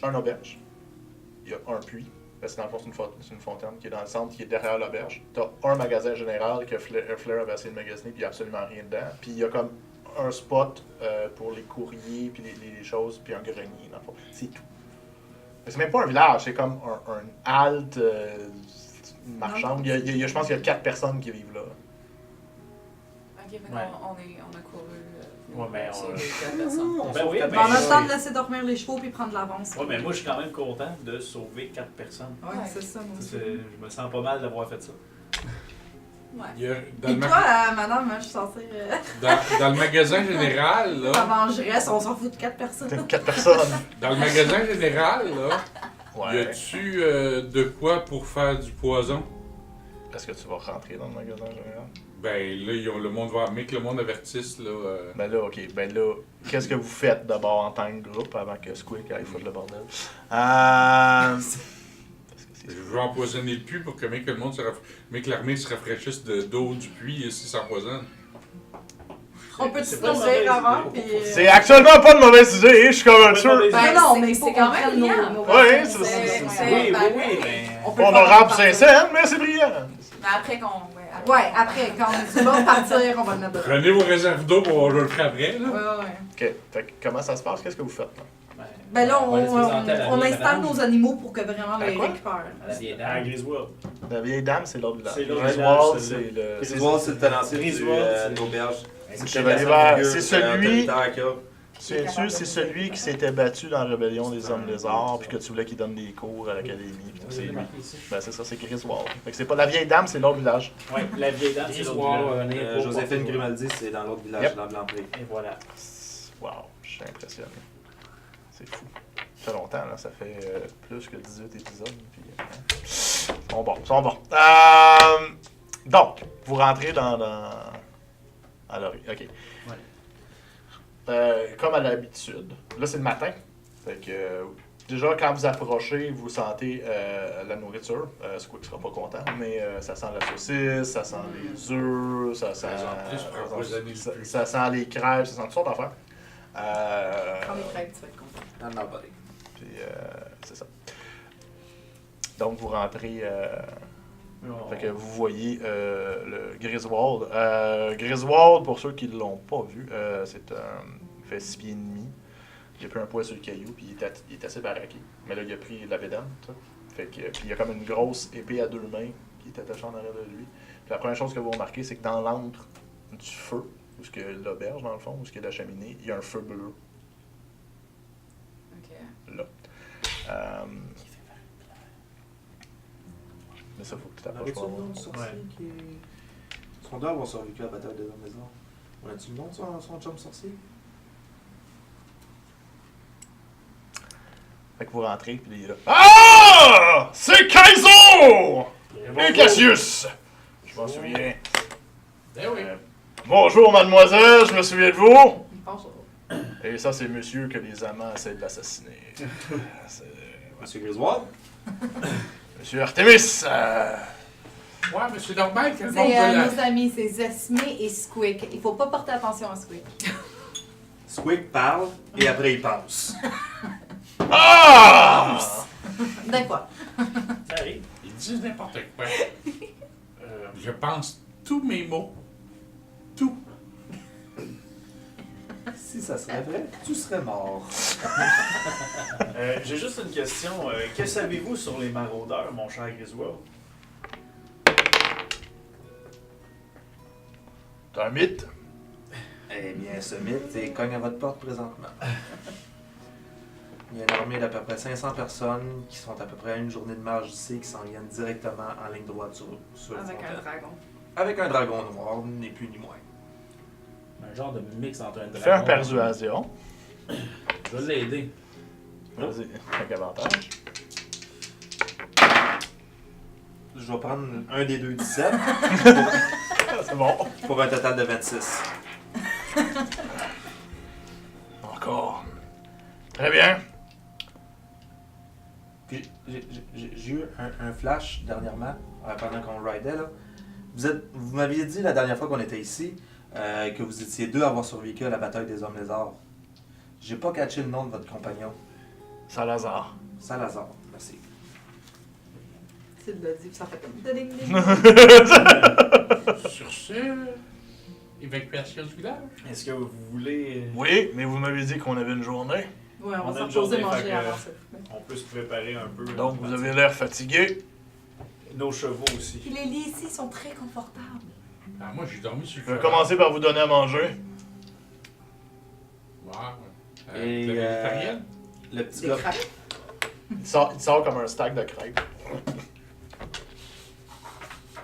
un auberge, il y a un puits, parce que dans le fond, c'est une fontaine qui est dans le centre, qui est derrière l'auberge. Tu as un magasin général que Flair avait essayé de magasiner, puis il n'y a absolument rien dedans. Puis il y a comme un spot pour les courriers, puis les choses, puis un grenier, dans le fond. C'est tout. C'est même pas un village, c'est comme un halte marchande. Je pense qu'il y a 4 personnes qui vivent là. Ok, fait Ouais. qu'on on a couru. Ouais, mais sur on- les 4 personnes. Ben oui, Mais ben, on a le temps de ouais. laisser dormir les chevaux puis prendre l'avance. Ouais, mais moi, je suis quand même content de sauver 4 personnes. Ouais, c'est ça, moi aussi. Je me sens pas mal d'avoir fait ça. Ouais. Il y a- dans, Et le toi, madame, je suis censée. dans le magasin général, Ça là, vengeresse, on s'en fout de 4 personnes. 4 personnes. dans le magasin général, là, y Ouais. a-tu de quoi pour faire du poison? Est-ce que tu vas rentrer dans le magasin général? Ben là, le monde va, mais que le monde avertisse, là. Ben là, ok. Ben là, qu'est-ce que vous faites d'abord en tant que groupe avant que Squeak aille foutre le bordel? Je veux empoisonner le puits pour que, mais que le monde mais que l'armée se rafraîchisse d'eau du puits si ça empoisonne. On peut C'est se pas une nourrir mauvaise avant, idée. puis. C'est actuellement pas de mauvaise idée, je suis comme C'est pas sûr. une mauvaise Ben idée. non, mais il faut c'est qu'on quand même prenne brillant. nos. Ouais, c'est- Oui, oui, oui, mais. On peut On faire a rap partir. Saint-Saëns, mais c'est brillant. Mais après qu'on. Ouais, après, quand tu vas partir, on va le mettre dedans. Prenez vos réserves d'eau pour le faire après, là. Ouais. Ok, fait que comment ça se passe? Qu'est-ce que vous faites là? Ben là, On va les présenter à la on vieille installe madame. nos animaux pour que vraiment À les quoi? récupèrent. À la vieille À dame. Griswold. La vieille dame, c'est l'autre village. C'est l'autre Griswold, village, c'est le. Griswold, c'est le tenancier Griswold, c'est- de l'auberge. Le Chevalier Vert, c'est celui. autoritaire qu'il y a. Sais-tu, c'est celui qui s'était battu dans la rébellion des Hommes Lézards, puis que tu voulais qu'il donne des cours à l'académie. puis tout, C'est lui. Ben c'est ça, c'est Griswold. Fait que c'est pas la vieille dame, c'est l'autre village. Ouais, la vieille dame, c'est l'autre village. Joséphine Grimaldi, c'est dans l'autre village, Yep. dans Blanc-Pré. Et voilà. Wow, je suis impressionné. C'est fou. Ça fait longtemps, là. Ça fait plus que 18 épisodes. Puis, ils sont bons, ils sont bons. Donc, vous rentrez dans à l'orée. OK. Comme à l'habitude. Là, c'est le matin. Fait que, déjà, quand vous approchez, vous sentez la nourriture. Squeak sera pas content, mais ça sent la saucisse, ça sent les œufs, ça sent, En plus, pour empoisonner le puits. ça sent les crêpes, ça sent toutes sortes d'affaires. Quand les crêpes, tu vas être content. Dans le Nord-Pas. Puis, c'est ça. Donc, vous rentrez Oh. Fait que vous voyez le Griswold. Griswold, pour ceux qui ne l'ont pas vu, il fait 6 pieds et demi. Il a pris un poids sur le caillou, puis il est assez baraqué. Mais là, il a pris de la bédane, tout. Fait que, puis il y a comme une grosse épée à 2 mains qui est attachée en arrière de lui. Puis la première chose que vous remarquez, c'est que dans l'antre du feu, où est-ce qu'il y a l'auberge, dans le fond, où est-ce qu'il y a la cheminée, il y a un feu bleu, Ok. là. Mais ça, faut que tu t'approches Avais-tu pas. le nom du sorcier qui est... Son doit avoir survécu à la bataille des hommes des arts. On a-tu le nom de son chum sorcier? Fait que vous rentrez, puis il est là. Ah! C'est Kaizo! Et Cassius! Je m'en souviens. Ben oui. Bonjour, mademoiselle, je me souviens de vous. Bonjour. Et ça, c'est monsieur que les amants essaient d'assassiner. C'est Monsieur Griswold? monsieur Artemis. Ouais, mais c'est normal que le monde C'est veut la... nos amis, c'est Zesmé et Squeak. Il faut pas porter attention à Squeak. Squeak parle et après il pense. Ah! Des fois. Ça arrive. Ils disent n'importe quoi. Je pense tous mes mots. Tout. Si ça serait vrai, tu serais mort. J'ai juste une question. Que savez-vous sur les maraudeurs, mon cher Griswold? C'est un mythe. Eh bien, ce mythe cogne à votre porte présentement. Il y a une armée d'à peu près 500 personnes qui sont à peu près à une journée de marche d'ici, qui s'en viennent directement en ligne droite sur le Avec fontaine. un dragon. Avec un dragon noir, ni plus ni moins. Un genre de mix entre un dragon. Fais un persuasion. Je vais l'aider. Vas-y, avec avantage. Je vais prendre un des deux 17 C'est bon. pour un total de 26. Encore. Très bien. Puis j'ai eu un flash dernièrement, pendant qu'on ridait là. Vous m'aviez dit la dernière fois qu'on était ici que vous étiez deux à avoir survécu à la bataille des hommes lézards. J'ai pas catché le nom de votre compagnon. Salazar. Salazar, merci. Tu l'as dit, puis ça fait comme ding ding. Sur ce, évacuation du village. Est-ce que vous voulez... Oui, mais vous m'avez dit qu'on avait une journée. Ouais, on On a va s'en une poser journée, manger fait que- avant ça. On peut se préparer un peu. Donc, vous avez l'air fatigué. Nos chevaux aussi. Puis les lits ici sont très confortables. Ah, moi, j'ai dormi sur le Je vais cheval. commencer par vous donner à manger. Ouais. Et, la végétarienne? Le petit Des gars. crêpes. Il sort comme un stack de crêpes.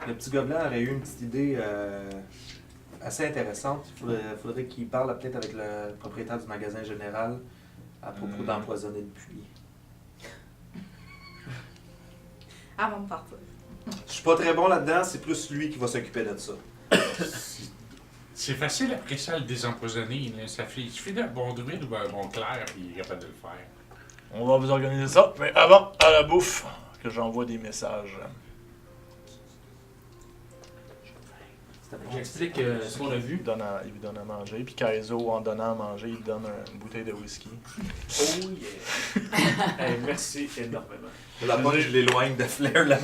Le petit gobelin aurait eu une petite idée assez intéressante. Faudrait qu'il parle peut-être avec le propriétaire du magasin général à propos d'empoisonner le puits. Avant de partir. Je suis pas très bon là-dedans, c'est plus lui qui va s'occuper de ça. C'est facile après ça à le désempoisonner. Là. Il suffit d'un bon druide ou un bon clerc, puis il est capable de le faire. On va vous organiser ça. Mais avant, à la bouffe, que j'envoie des messages. J'explique ce qu'on a vu. Il lui donne à manger. Puis Kaizo, en donnant à manger, il donne une bouteille de whisky. Oh yeah! Hey, merci énormément. La fois je l'éloigne de Flair là.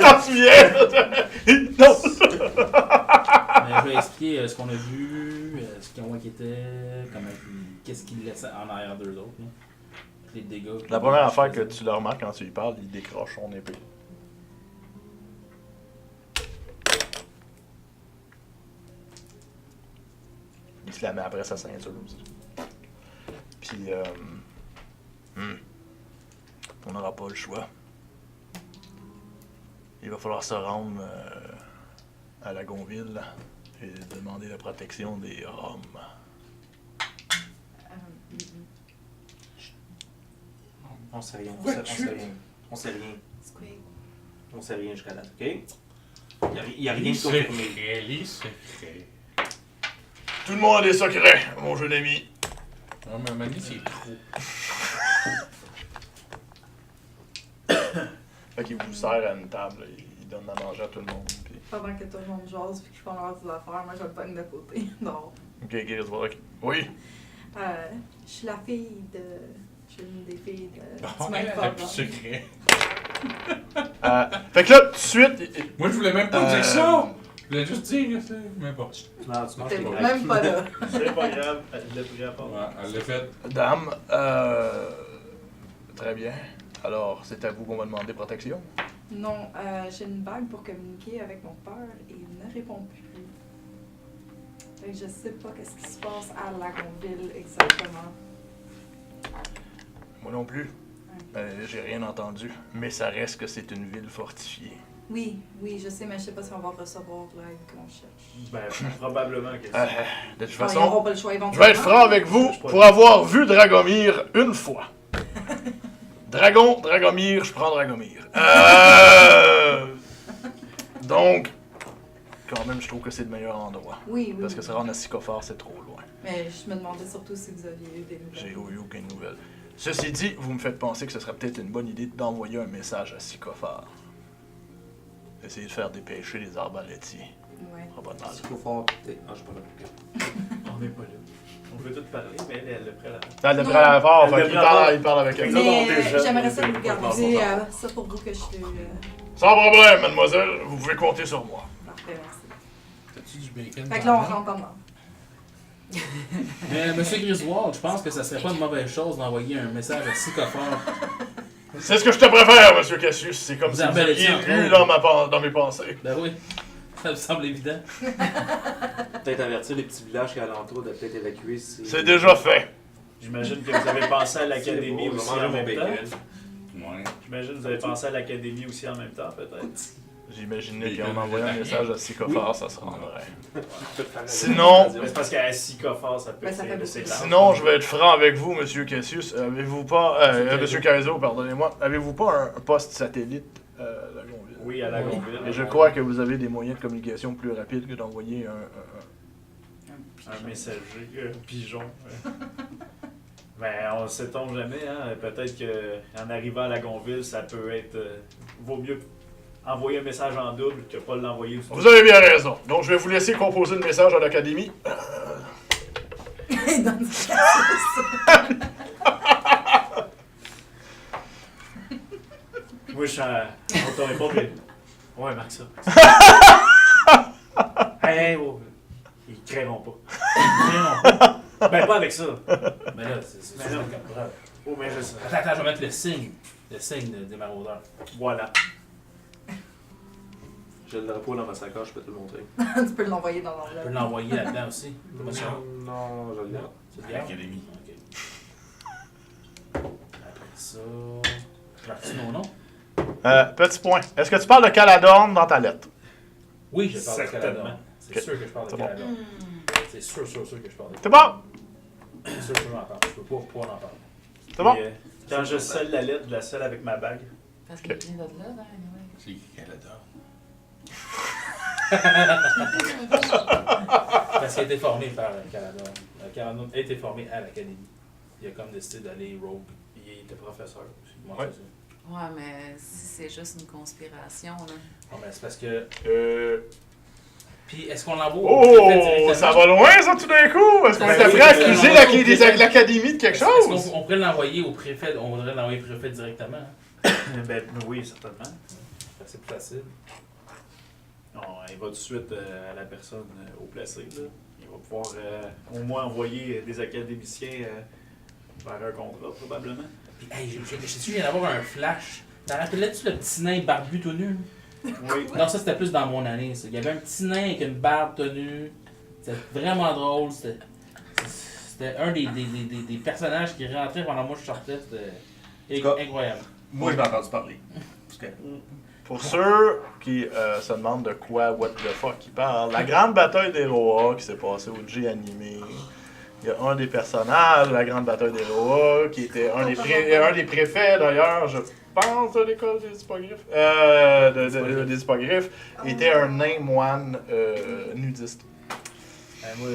T'en souviens? Non! Mais je vais expliquer ce qu'on a vu, ce qu'ils ont inquiété, qu'est-ce qu'ils laissaient en arrière d'eux autres. Là. Les dégâts. La première affaire que tu le remarques quand tu lui parles, il décroche son épée. Il se la met après sa ceinture aussi. Puis, on n'aura pas le choix. Il va falloir se rendre à Lagonville et demander la protection des Roms. On sait rien, Ouais, on sait rien. On sait rien. Squeak. On sait rien jusqu'à date, ok? Il y a rien Les de confirmé. secrets, les secrets. Tout le monde a des secrets, mon jeune ami. Non, mais à un moment donné, c'est trop. Fait qu'il vous sert à une table, là, il donne à manger à tout le monde. Puis... Pendant que tout le monde jase puis qu'ils font leurs affaires, moi je le pogne de côté. Non. Ok, Griswold. Oui. Je suis la fille de. Je suis une des filles de. Bon, elle a plus de secret. Fait que là, tout de suite... Moi, je voulais même pas dire ça! Je voulais juste dire, c'est n'importe. Non, tu manges T'es tes graines. même pas là. C'est pas grave, elle l'a pris à part. Ouais, elle l'a fait. Dame, très bien. Alors, c'est à vous qu'on va demander protection. Non, j'ai une bague pour communiquer avec mon père et il ne répond plus. Fait que je sais pas qu'est-ce qui se passe à Lagonville exactement. Moi non plus. J'ai rien entendu. Mais ça reste que c'est une ville fortifiée. Oui, je sais, mais je sais pas si on va recevoir l'aide qu'on cherche. Ben, probablement que De toute Enfin, ils façon, n'auront pas le choix je éventuellement. vais être franc avec vous pour avoir vu Dragomir une fois. Dragomir, je prends Dragomir. Donc, quand même, je trouve que c'est le meilleur endroit. Oui. Parce que se rendre à Sycophore, c'est trop loin. Mais je me demandais surtout si vous aviez eu des nouvelles. J'ai eu aucune nouvelle. Ceci dit, vous me faites penser que ce serait peut-être une bonne idée d'envoyer un message à Sycophore. Essayer de faire dépêcher les arbalétiers. Ouais. Pas de mal. Il faut faire. Ah, je suis pas là. on n'est pas là. On veut tout parler, mais elle le prend là. Elle devrait Non. l'avoir, Elle fait qu'il devrait avoir. il parle avec elle. Mais- Mais déjà, j'aimerais on ça est vous pas garder dans ça pour vous que je suis... Sans problème, mademoiselle, vous pouvez compter sur moi. Parfait, merci. T'as-tu du bacon? Fait que là, on rentre en dedans. Mais Monsieur Griswold, je pense que ça serait pas une mauvaise chose d'envoyer un message à Sycophore. C'est ce que je te préfère, monsieur Cassius. C'est comme Vous si vous arbalétiez aviez en lu gros. dans mes pensées. Ben oui, ça me semble évident. Peut-être avertir les petits villages qui alentour de peut-être évacuer si. C'est déjà fait. J'imagine que vous avez pensé à l'académie aussi en même temps. Ouais. J'imagine que vous avez pensé à l'académie aussi en même temps, peut-être. J'imaginais qu'en envoyant un message à Sycophore, ça se rendrait. Sinon. Mais c'est parce qu'à Sycophore, ça peut Ben, ça fait c'est beaucoup. large. Sinon, je vais être franc avec vous, monsieur Cassius. Avez-vous pas... monsieur Caizo, pardonnez-moi. Avez-vous pas un poste satellite à Lagonville? Oui, à Lagonville. Et je crois que vous avez des moyens de communication plus rapides que d'envoyer Un messager, un pigeon. Ben, on sait-on jamais, hein. Peut-être qu'en arrivant à Lagonville, ça peut être... vaut mieux envoyer un message en double que pas l'envoyer aussi. Vous avez bien raison. Donc, je vais vous laisser composer le message à l'académie. Dans ce cas, Moi, je suis on t'en répond, mais... Ouais, Marc, ça. Hey, oh. Ils créeront pas. Ben, pas avec ça. Mais là, c'est Mais non. comme preuve. Oh, mais je sais. Attends, je vais mettre le signe. Le signe des maraudeurs. Voilà. J'ai le drapeau dans ma sacoche, je peux te le montrer. tu peux l'envoyer dans Je peux l'enveloppe. l'envoyer là-dedans aussi. Non, je le garde. C'est À bien. l'académie. Ok. Après ça. Martine au nom? Petit point. Est-ce que tu parles de Caladorn dans ta lettre? Oui, je parle de Certainement. Calador. C'est Ok. sûr que je parle de C'est bon. Calador. C'est sûr que je parle de C'est bon? C'est sûr que je m'en parle. Je peux pas pouvoir en parler. C'est bon? Et, quand je scelle la lettre, je la scelle avec ma bague. Parce qu'il vient de là, ben, anyway. C'est qui qu'elle adore? Parce qu'il a été formé par Calador. Calador a été formé à l'académie. Il a comme décidé d'aller rogue. Il était professeur aussi. Moi, Ouais. c'est ça. Ouais, mais si c'est juste une conspiration, là. Non, mais c'est parce que. Puis est-ce qu'on l'envoie au Oh, préfet directement? ça va loin, ça, tout d'un coup! Est-ce que Ben vous êtes oui, prêt à parce que accuser l'envoyer au préfet- l'académie de quelque Est-ce chose? qu'on pourrait l'envoyer au préfet? On voudrait l'envoyer au préfet directement. Hein? Ben, oui, certainement. C'est plus facile. Non, il va tout de suite à la personne au placé. Là. Il va pouvoir au moins envoyer des académiciens vers un contrat, probablement. Puis, hey, je viens d'avoir un flash. T'en rappelais-tu le petit nain barbu tout nu? Oui. Non, ça c'était plus dans mon année. Ça. Il y avait un petit nain avec une barbe tenue. C'était vraiment drôle. C'était un des personnages qui rentrait pendant moi je sortais. C'était En tout cas, incroyable. Moi, je l'ai entendu parler. Parce que Pour ceux qui se demandent de quoi, what the fuck, ils parlent, la grande bataille des Rois qui s'est passée au G animé, il y a un des personnages de la grande bataille des Rois qui était un des préfets d'ailleurs, je pense, de l'école des hippogriffes, des hippogriffes, était un nain moine nudiste. Moi,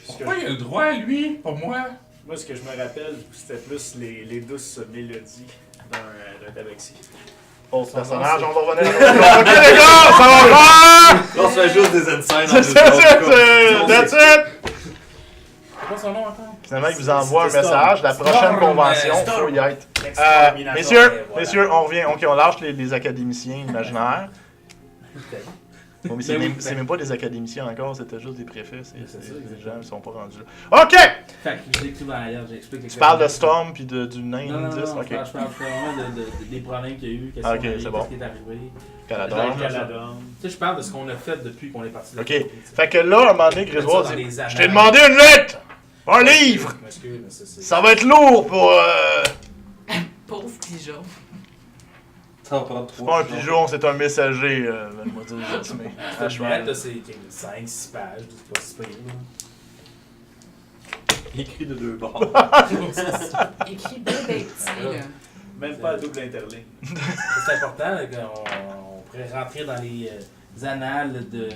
ce que Pourquoi il a le droit, lui? Pas moi? moi, ce que je me rappelle, c'était plus les douces mélodies d'un tabaxi. Autre personnage, on va revenir à ok les gars, ça va faire! là, on se fait juste des insides C'est ça, that's it! C'est quoi son nom encore? Finalement, il vous envoie un C'était Storm. message. La prochaine Storm, convention, il Storm. faut y être. Exterminator, Messieurs, et voilà. messieurs, on revient. Ok, on lâche les académiciens imaginaires. Bon, mais c'est Ben oui, même, c'est même pas des académiciens encore, c'était juste des préfets. C'est ça, Les gens ne sont pas rendus là. Ok! Fait que je l'écris dans la lettre, j'explique. Tu parles de Storm puis du nain Non, non, non, Indus, non, ok. je parle vraiment des problèmes qu'il y a eu, qu'est-ce Ah, ok, qu'on a eu, c'est bon. qu'est-ce qui est arrivé. Calador. Caladon. Tu sais, je parle de ce qu'on a fait depuis qu'on est parti de la Ok. compagnie, tu sais. Fait que là, à un moment donné, Ça, Griswold dans dit les annales. Je t'ai demandé une lettre! Un livre! Je m'excuse, mais c'est. Ça va être lourd pour. Pauvre pigeon. Ça va prendre C'est 3 pas un pigeon, c'est un messager, me dire Jasmine. La chouette, là, c'est 5-6 pages, c'est pas si pire, là. Écrit de 2 bords. Écrit bien petit, là. Même pas à double interligne. C'est important là, qu'on pourrait rentrer dans les annales de.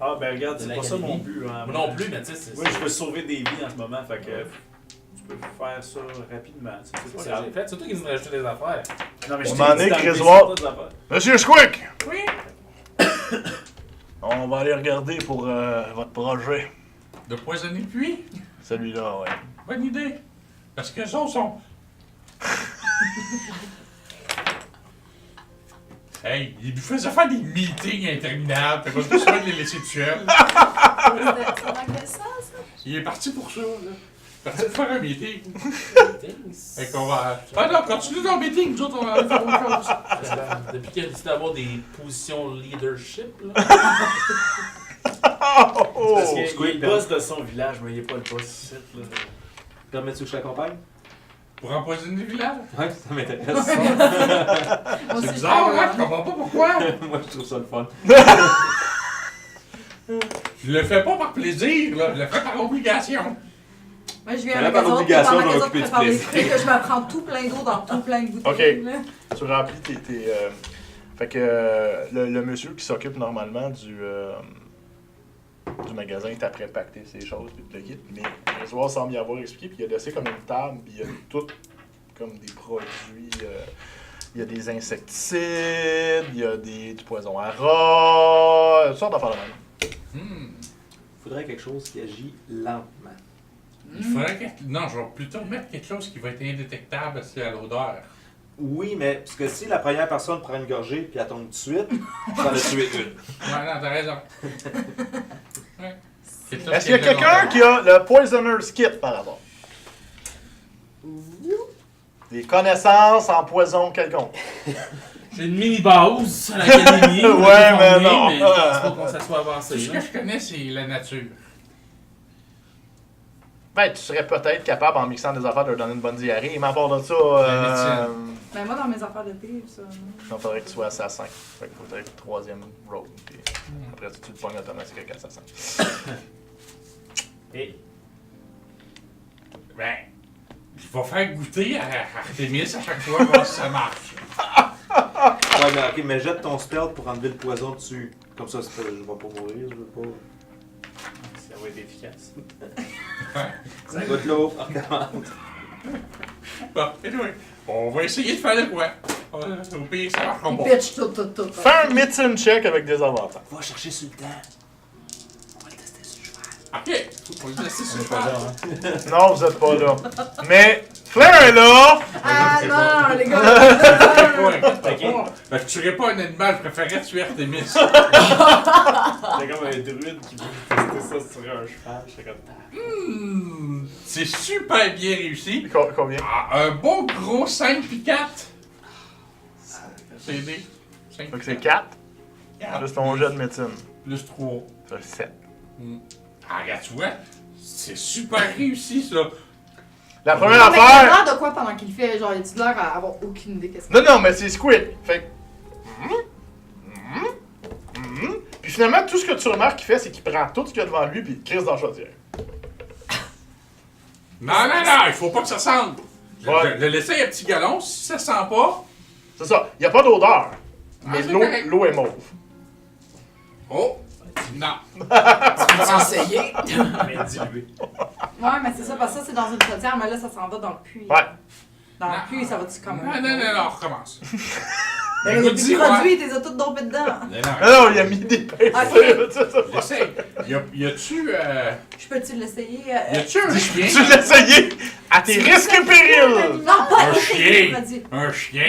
Ah, ben regarde, De c'est pas ça mon l'académie. but. Hein. Moi non plus, mais tu sais, c'est. Oui, je veux sauver des vies en ce moment, fait que tu peux faire ça rapidement. C'est C'est pas ça que grave. j'ai fait, c'est toi qui nous rajouté des affaires. Non, mais je On t'ai en dit est, d'enlever Griswold. certaines affaires. Monsieur Squick! Oui! On va aller regarder pour votre projet. De poisonner le puits? Celui-là, ouais. Bonne idée. Parce que les autres sont. Hey, il nous faisait faire des meetings interminables. Fait qu'on a besoin de les laisser tout seuls. C'est dans quel sens, ça? Il est parti pour ça, là. Il est parti pour faire un meeting. Fait qu'on va. Ah non, continue ton meeting, nous autres, on va aller faire autre chose. Depuis qu'il a décidé d'avoir des positions leadership, là. Oh! Parce qu'il Squid, est le boss de son village, mais il est pas le boss ici. Là. Permets-tu que je t'accompagne? Pour empoisonner le village. Ouais, ça m'intéresse. Moi C'est aussi, bizarre, je hein? Je comprends pas pourquoi. Moi, je trouve ça le fun. Je le fais pas par plaisir, là. Je le fais par obligation. Moi, je viens Fallait avec par les autres, obligation pendant de que les autres m'occuper du préparent les plaisir. trucs, que je me prends tout plein d'eau dans tout plein de bouteilles. là. Tu remplis tes. Fait que le monsieur qui s'occupe normalement du magasin est après pacter ses choses puis le kit. Mais le soir semble y avoir expliqué, puis il a laissé comme une table, puis il y a tout comme des produits. Il y a des insecticides, il y a du poison à rat, toutes sortes d'affaires de même. Faudrait quelque chose qui agit lentement. Il faudrait que... Non, je vais plutôt mettre quelque chose qui va être indétectable à l'odeur. Oui, mais parce que si la première personne prend une gorgée puis elle tombe tout de suite, j'en ai tué une. Ouais, non, t'as raison. Ouais. Quelque chose Est-ce qu'il y a qui est quelqu'un qui a le Poisoner's Kit par hasard? Des connaissances en poison quelconque. J'ai une mini-base à l'académie. Ouais, on est mais formé, non. Mais je pense pas qu'on ça soit avancé. Tout ce là. que je connais, c'est la nature. Ben, tu serais peut-être capable, en mixant des affaires, de leur donner une bonne diarrhée. Mais à part de ça, médecine. Ben, moi, dans mes affaires de thé, ça. il faudrait que tu sois assassin. Fait qu'il faudrait que le troisième rogue. Puis après, tu le pognes automatique avec assassin. Et Ben, je vais faire goûter à Artemis à chaque fois, voir si ça marche. Ouais, mais ok, mais jette ton spell pour enlever le poison dessus. Comme ça, c'est pas, je vais pas mourir, je veux pas. ça va être efficace. Ça goûte l'eau, on recommence. Bon, anyway, on va essayer de faire de quoi. Au pire, ça marchera Il pas. pitch tout. Fais un medicine check avec des avantages. Va chercher sur le temps. On va le tester sur le cheval. Ok, on va le laisser sur On le est pas cheval. là, hein? Non, vous êtes pas là. Mais Flair est là! Ah non, les gars! Ben, je tuerais pas un animal, je préférerais tuer Artemis. C'est comme un druide qui veut tester ça sur un cheval. J'étais comme. C'est super bien réussi. Combien? Ah, un bon gros 5 puis 4. C'est des 5 Donc c'est 4, plus ton jet de médecine. Plus 3. Ça fait 7. Ah, regarde, tu vois, c'est super réussi ça. La première Non, mais il a affaire. l'air de quoi pendant qu'il le fait? Genre, il a l'air à avoir aucune idée qu'est-ce que Non, non, mais c'est Squid. Fait que. Puis finalement, tout ce que tu remarques qu'il fait, c'est qu'il prend tout ce qu'il y a devant lui puis il crisse dans la chaudière. Non, non, non, il faut pas que ça sente. Ouais. Le laisser un petit galon, si ça sent pas. C'est ça. Il n'y a pas d'odeur. Mais Ah, c'est l'eau correct. l'eau est mauve. Oh! Non. Tu essayé? Mais dilué. Ouais, mais c'est ça, parce que ça, c'est dans une chaudière, mais là, ça s'en va dans le puits. Ouais. Dans Non. le puits, ça va-tu comme. Non, non, non, non, on recommence. Ben, il y a plus de produits, t'es toutes dompés dedans. Mais non, Non, il a mis des pincées. essaye. Y a-tu. Je peux-tu l'essayer? Y a-tu un Tu chien? l'essayes à tes risques et périls. Non, pas Un essayer, chien. produit. Un chien?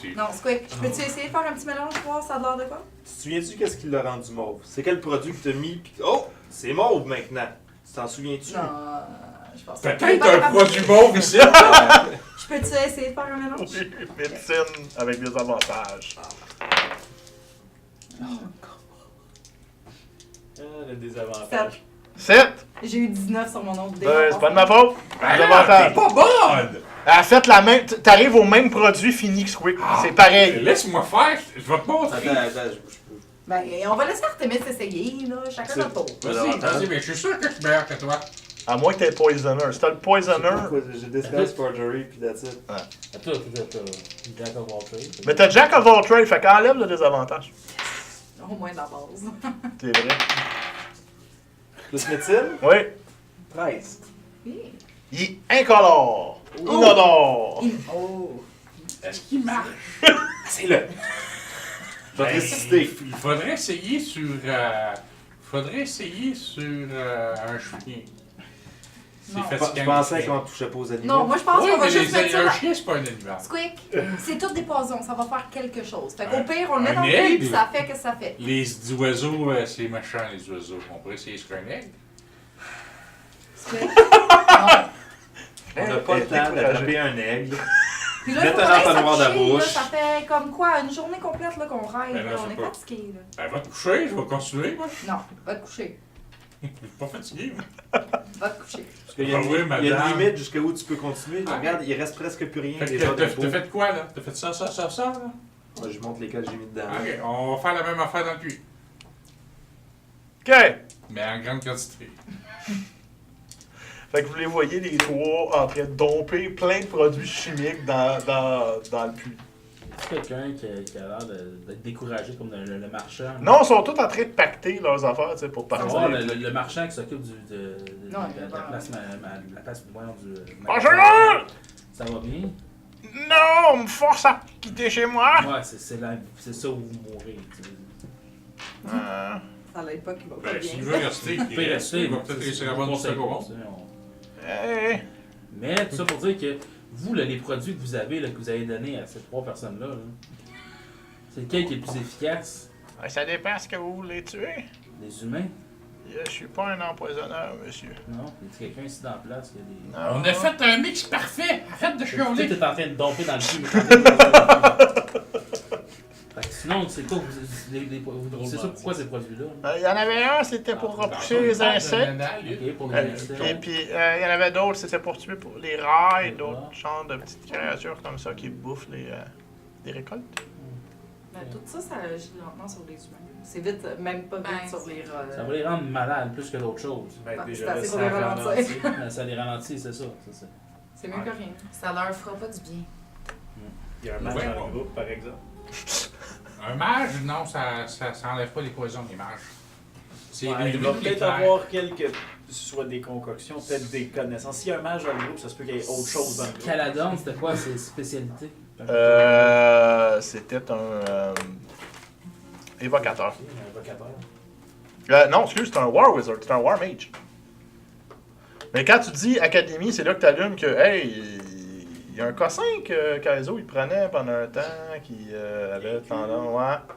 c'est- Non, Squick, peux-tu essayer de faire un petit mélange pour voir ça a l'air de quoi? Tu te souviens-tu qu'est-ce qui l'a rendu mauve? C'est quel produit que t'as mis pis oh! C'est mauve maintenant! Tu t'en souviens-tu? Non, je pense pas. Peut-être un produit mauve ici. Je peux-tu essayer de faire un mélange? Oui, médecine avec des avantages. Le désavantage. 7. J'ai eu 19 sur mon nom de C'est pas de ma faute. Ben Des là, avantages. t'es pas bonne! Faites la même. T'arrives au même produit fini que Squick. C'est pareil. Laisse-moi faire, je vais te montrer. Attends, je peux. Ben, on va laisser Artemis essayer, là, chacun notre tour. Vas-y, mais je suis sûr que je suis meilleur que toi. À moins que t'aies le Poisoner. Si t'as le Poisoner. J'ai Disguise Forgery pis that's it. Attends, Jack of all trades. Mais t'as Jack of all trades, fait qu'enlève le désavantage. Au moins de la base. C'est vrai. Plus médecine? Oui. 13. Oui. Il est incolore. Inodore. Oh. Est-ce qu'il marche? C'est le. Je vais te résister. Il faudrait essayer sur. Un chien. C'est Non. fatigant. Je pensais qu'on touchait pas aux animaux. Non, moi je pense Oui, qu'on va mais juste mettre ça un dans... chien, c'est pas un animal. Squick, c'est tout des poisons, ça va faire quelque chose. Fait qu'au pire, on le met Un dans le aigle? cul puis ça fait que ça fait. Les oiseaux, c'est méchant, les oiseaux. On pourrait essayer sur un aigle. Squick. Non. On n'a pas le temps d'attraper un aigle. Puis là, il faut Mettre un pas entonnoir de la s'afficher, là, bouche. ça fait comme quoi, une journée complète là, qu'on rêve, Ben là, là, je on sais est pas. fatigué. Là. Ben, va te coucher, je vais continuer. Non, va te coucher. Je suis pas fatigué. Va te coucher. Parce qu'il y a Ah oui, il y a une madame. limite jusqu'à où tu peux continuer. Ah. Regarde, il reste presque plus rien. Fait que déjà t'as d'impôts. fait quoi, là? T'as fait ça, là? Moi, je montre lesquels j'ai mis dedans. Ok, on va faire la même affaire dans le cul. OK. Mais en grande quantité. Fait que vous les voyez, les trois, en train de domper plein de produits chimiques dans le puits. C'est quelqu'un qui a l'air d'être découragé comme le marchand. Non, ils sont tous en train de pacter leurs affaires, tu sais, pour Tu vas partir. voir le marchand qui s'occupe Non, de la place, la place voyons, du. Bonjour! Ça va bien? Non, on me force à quitter chez moi! Ouais, c'est ça où vous mourrez. Tu sais. Ça l'aide pas qu'il va pas Ben, bien. s'il veut rester, Vous pouvez rester, il va mais peut-être c'est- réussir à c'est avoir du conseil second. pas, tu sais, Hey. Mais tout ça pour dire que vous, là, les produits que vous avez, là, que vous avez donnés à ces trois personnes-là, là, c'est lequel qui est le plus efficace? Ouais, ça dépend ce que vous voulez tuer. Les humains? Je suis pas un empoisonneur, monsieur. Non? Y a quelqu'un ici dans la place qui a des. Non. On a fait un mix parfait! Arrête de Tout chialer! est en train de domper dans le cul, mais t'en es pas dans le cul. Fait que sinon, c'est quoi? C'est ça pourquoi ces produits-là? Il y en avait un, c'était pour repousser les insectes. Ok, pour les Et insectes. puis, il y en avait d'autres, c'était pour tuer pour les rats et d'autres genres de petites créatures comme ça qui bouffent les récoltes. Ben, tout ça, ça agit lentement sur les humains. C'est vite, même pas vite Ben, sur les... Ça va les rendre malades plus que d'autres choses. Ben, Bah, déjà, c'est assez là, pour ça les ralentir. ralentit. Mais ça les ralentit, c'est ça. C'est ça. C'est mieux que rien. Ça leur fera pas du bien. Il y a un match Ouais, dans bon. le groupe, par exemple. Un mage, non, ça enlève pas les poisons des mages. C'est Ouais, les il va les peut-être clairs. avoir quelques, soit des concoctions, peut-être des connaissances. S'il y a un mage dans le groupe, ça se peut qu'il y ait autre chose dans le groupe. Caladon, c'était quoi ses spécialités? C'était un évocateur. Un évocateur. Non, excuse, c'est un War Wizard, c'est un War Mage. Mais quand tu dis Académie, c'est là que tu allumes que, hey, il y a un cossin que Kaizo il prenait pendant un temps, qui avait tendance. Ouais.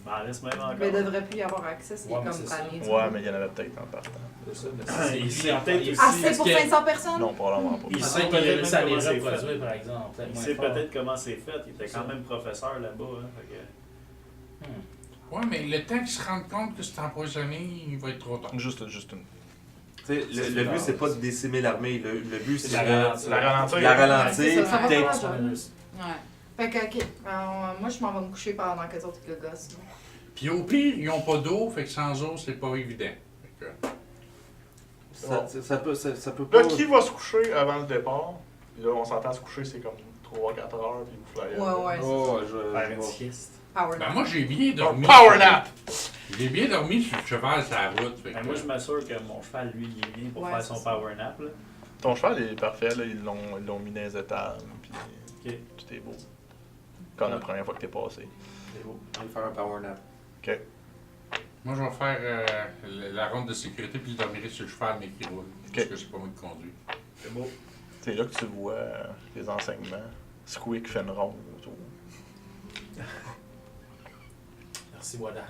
Il en reste même encore. Mais il devrait plus y avoir accès, c'est Ouais, mais comme c'est ça. banni. Ouais, mais il y en avait peut-être en partant. C'est ça, mais Il c'est- sait peut-être aussi. Assez pour Est-ce que- 500 personnes? Non, probablement pas. Il Il sait sait qu'il peut-être a réussi à même les comment c'est reproduire, fait. par exemple. peut-être Il moins sait fort. peut-être comment c'est fait. Il était quand même professeur là-bas. Hein, fait que- Ouais, mais le temps qu'ils se rendent compte que c'est empoisonné, il va être trop tard. Juste une. Tu sais, le but, c'est pas de décimer l'armée. Le but, c'est la de ralentir. La ralentir. la Ouais, c'est ralentir. ça, ça va Peut-être. faire la job. Ouais. Fait que, ok. Moi, je m'en vais me coucher pendant que les autres le gossent. là. Puis au pire, ils n'ont pas d'eau, fait que sans eau, c'est pas évident. Fait que- Ça peut pas. Là, qui va se coucher avant le départ? Puis là, on s'entend se coucher, c'est comme 3-4 heures, puis vous flyez. Ouais, Oh, Faire une je. sieste. Power Ben nap. moi, j'ai bien Un dormi. power nap! J'ai bien dormi sur le cheval sur la route. Fait que- Ben, moi, je m'assure que mon cheval, lui, il est bien pour Ouais, faire c'est son ça. power nap. Là. Ton cheval est parfait, là, ils l'ont mis dans les étables, puis Ok. tout est beau. Comme la première fois que t'es passé. C'est beau. On va faire un power nap. Ok. Moi, je vais faire la ronde de sécurité puis je dormirai sur le cheval, mais qui roule. Parce que c'est pas moi qui conduis. C'est beau. C'est là que tu vois les enseignements. Squeak fait une ronde autour. Merci, Wadan.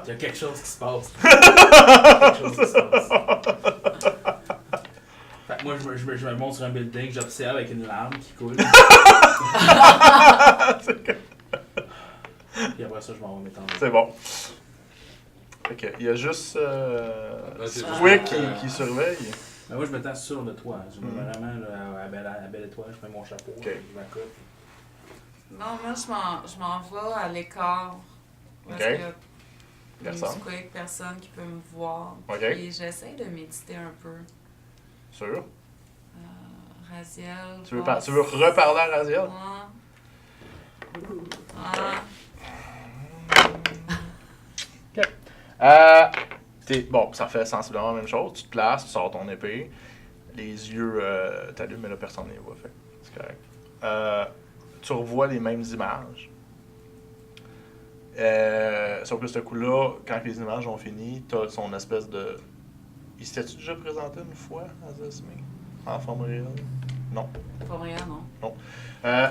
Il y a quelque chose qui se passe. Quelque chose qui se passe. Fait que moi, je me monte sur un building, j'observe avec une larme qui coule. Puis après ça, je m'en vais mettre en C'est bon. Fait que, il y a juste c'est Squeak bon. qui surveille. Ben moi, je me tends sur le toit. Je me mets vraiment là, à la belle étoile, je mets mon chapeau, Ok. je ma coupe. Non, moi, je m'en vais à l'écart. Parce Ok. que Personne. Squeak, personne qui peut me voir. Ok. Puis j'essaie de méditer un peu. Sûr. Raziel. Tu veux reparler à Raziel? Bon, ça fait sensiblement la même chose. Tu te places, tu sors ton épée. Les yeux t'allument, mais là, personne ne les voit. Fait. C'est correct. Tu revois les mêmes images. Sauf que ce coup-là, quand les images ont fini, t'as son espèce de... Il s'était-tu déjà présenté une fois à Zesme? En forme réelle? Non. Pas rien, non.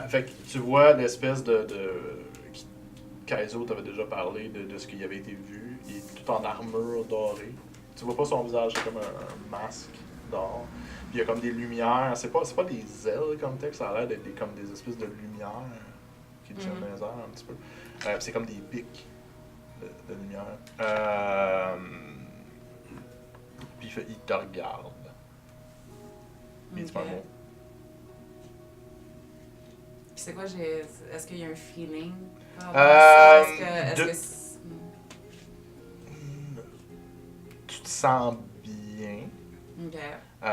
Fait que tu vois l'espèce de Kaizo t'avait déjà parlé de ce qui avait été vu. Il est tout en armure dorée. Tu vois pas son visage, c'est comme un masque d'or. Puis il y a comme des lumières. C'est pas des ailes comme tel, ça a l'air d'être comme des espèces de lumières qui tiennent dans les airs un petit peu. Puis c'est comme des pics de lumière. Puis il te regarde. Puis il te Ok. parle. Puis c'est quoi, est-ce qu'il y a un feeling par rapport à ça? Est-ce que Tu te sens bien. Ok.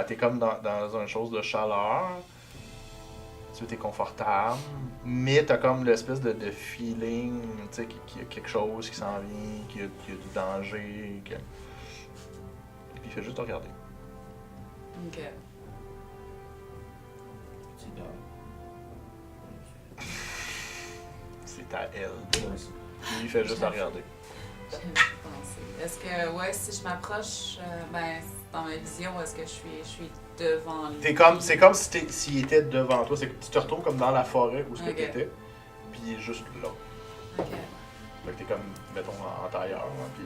T'es comme dans une chose de chaleur. Tu es confortable. Mais t'as comme l'espèce de feeling, tu sais, qu'il y a quelque chose qui s'en vient, qu'il y a du danger. Et puis il fait juste te regarder. Ok. Tu dors. C'est à elle. Ouais, Lui, il fait juste te regarder. J'avais pensé. Est-ce que, ouais, si je m'approche, ben, dans ma vision, est-ce que je suis devant lui? C'est comme si s'il était devant toi. C'est que tu te retrouves comme dans la forêt où ce que Ok. t'étais. Puis il est juste là. Ok. Fait que t'es comme, mettons, en tailleur, hein, puis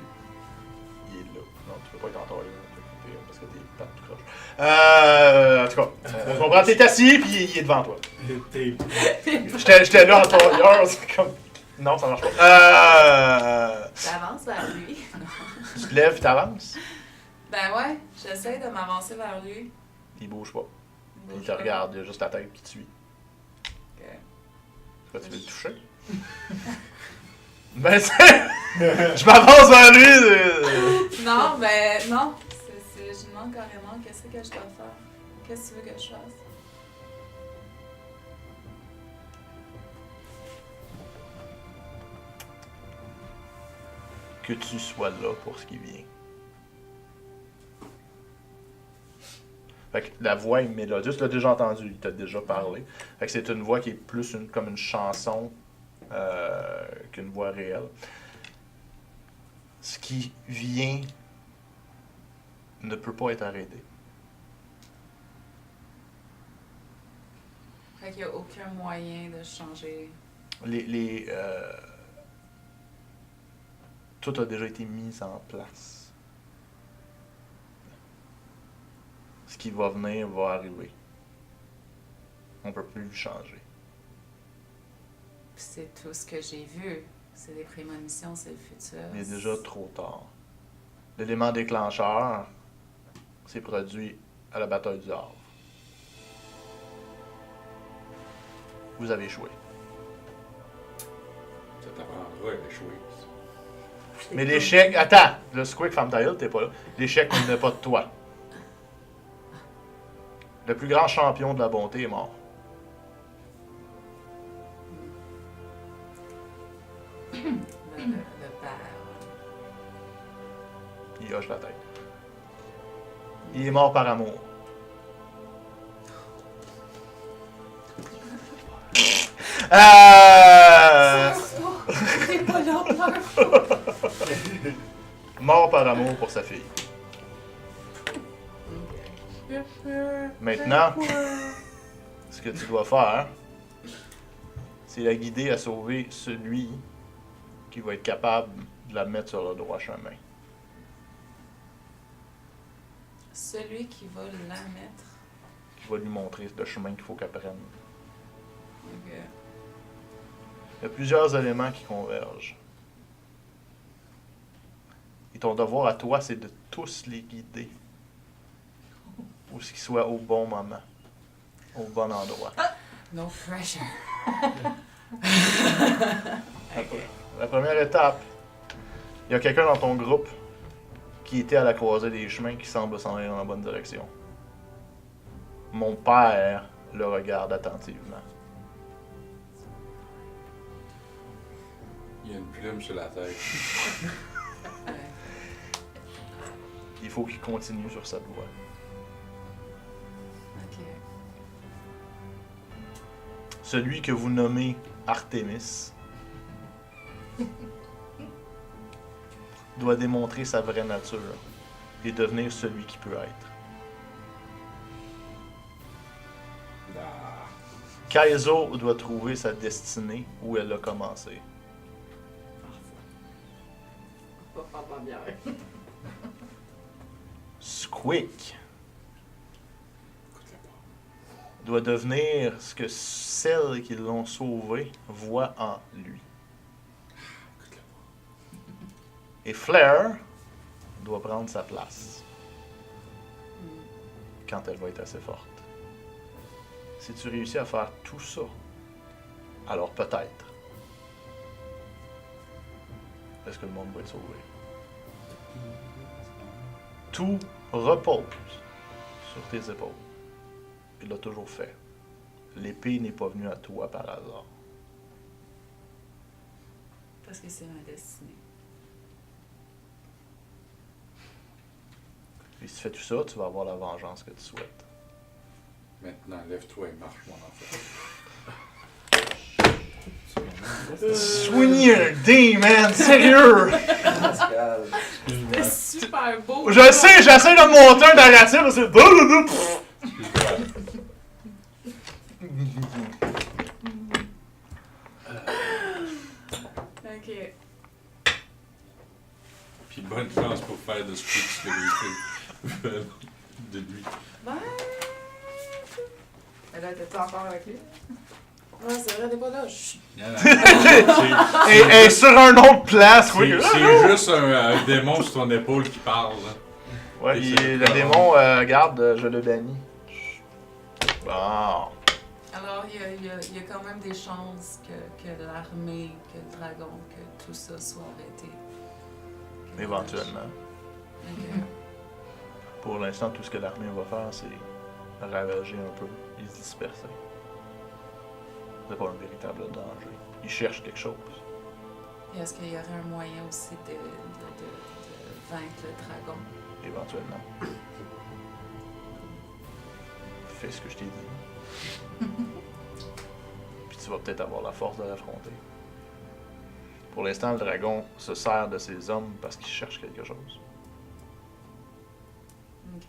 il est là. Non, tu peux pas être en tailleur, parce que t'es pas tout croche. En tout cas, on comprend, t'es assis, puis il est devant toi. J'étais là en tailleur, c'est comme... Non, ça marche pas. J'avance vers lui. Tu te lèves, puis t'avances. Ben ouais, j'essaie de m'avancer vers lui. Il bouge pas. Il Bouge te pas. regarde, il y a juste la tête qui te suit. Ok. Pourquoi tu veux le toucher? Ben c'est... Je m'avance vers lui! Non, ben non. Je demande carrément qu'est-ce que je dois faire. Qu'est-ce que tu veux que je fasse? Que tu sois là pour ce qui vient. Fait que la voix est mélodieuse, tu l'as déjà entendu, il t'a déjà parlé. Fait que c'est une voix qui est plus comme une chanson qu'une voix réelle. Ce qui vient ne peut pas être arrêté. Fait qu'il n'y a aucun moyen de changer. Tout a déjà été mis en place. Ce qui va venir va arriver. On ne peut plus le changer. Puis c'est tout ce que j'ai vu. C'est des prémonitions, c'est le futur. Il est déjà trop tard. L'élément déclencheur s'est produit à la bataille du Havre. Vous avez échoué. Ça t'apprendra à échouer. Mais l'échec... Attends! Le Squeak Femme Taille, t'es pas là. L'échec n'est pas de toi. Le plus grand champion de la bonté est mort. Le père. Il hoche la tête. Il est mort par amour. T'es pas là, pleure pas. Mort par amour pour sa fille. Maintenant, ce que tu dois faire, c'est la guider à sauver celui qui va être capable de la mettre sur le droit chemin. Celui qui va la mettre. Qui va lui montrer le chemin qu'il faut qu'elle prenne. Ok. Il y a plusieurs éléments qui convergent. Et ton devoir à toi, c'est de tous les guider. Pour ce qu'ils soient au bon moment. Au bon endroit. No pressure. La première étape, il y a quelqu'un dans ton groupe qui était à la croisée des chemins qui semble s'en aller dans la bonne direction. Mon père le regarde attentivement. Il y a une plume sur la tête. Il faut qu'il continue sur cette voie. Ok. Celui que vous nommez Artémis doit démontrer sa vraie nature et devenir celui qui peut être. Ah. Kaizo doit trouver sa destinée où elle a commencé. Pas faire de la bière. Squeak doit devenir ce que celles qui l'ont sauvé voient en lui. Et Flair doit prendre sa place quand elle va être assez forte. Si tu réussis à faire tout ça, alors peut-être est-ce que le monde va être sauvé. Tout repose sur tes épaules. Il l'a toujours fait. L'épée n'est pas venue à toi par hasard. Parce que c'est ma destinée. Et si tu fais tout ça, tu vas avoir la vengeance que tu souhaites. Maintenant, lève-toi et marche, mon enfant. Swing un dé, man! Sérieux! Pascal. C'est super beau. Je sais, j'essaie de monter un narratif, mais c'est... Ok. Puis bonne chance pour faire de ce que veulent de lui. Ben. Mais là, t'es-tu encore avec lui? Ouais, c'est vrai, t'es pas là. Chut. Il y en a- Et sur un autre place, oui. C'est juste un démon sur ton épaule qui parle. Là. Ouais, le démon, regarde, je le bannis. Bon. Alors, il y a quand même des chances que l'armée, que le dragon, que tout ça soit arrêté. Éventuellement. Ok. Pour l'instant, tout ce que l'armée va faire, c'est ravager un peu et se disperser. C'est pas un véritable danger. Ils cherchent quelque chose. Et est-ce qu'il y aurait un moyen aussi de vaincre le dragon? Éventuellement. Fais ce que je t'ai dit. Puis tu vas peut-être avoir la force de l'affronter. Pour l'instant, le dragon se sert de ses hommes parce qu'il cherche quelque chose. Ok.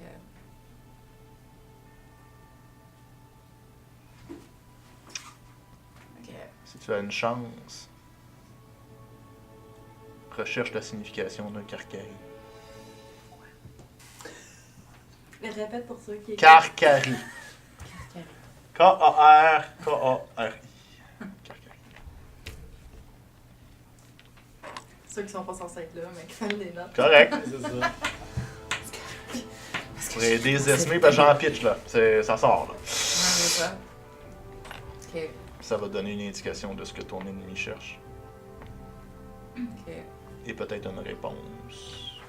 Ok. Si tu as une chance, recherche la signification d'un carcari. Mais répète pour ceux qui... Carcari. Carcari. K-A-R-K-A-R-I. Carcari. Ceux qui sont pas censés être là, mais qui prennent des notes. Correct. C'est ça. Pour aider Zesmé, ben j'en pitch là. Ça sort là. Ouais, c'est ça. Ok. Ça va donner une indication de ce que ton ennemi cherche. Ok. Et peut-être une réponse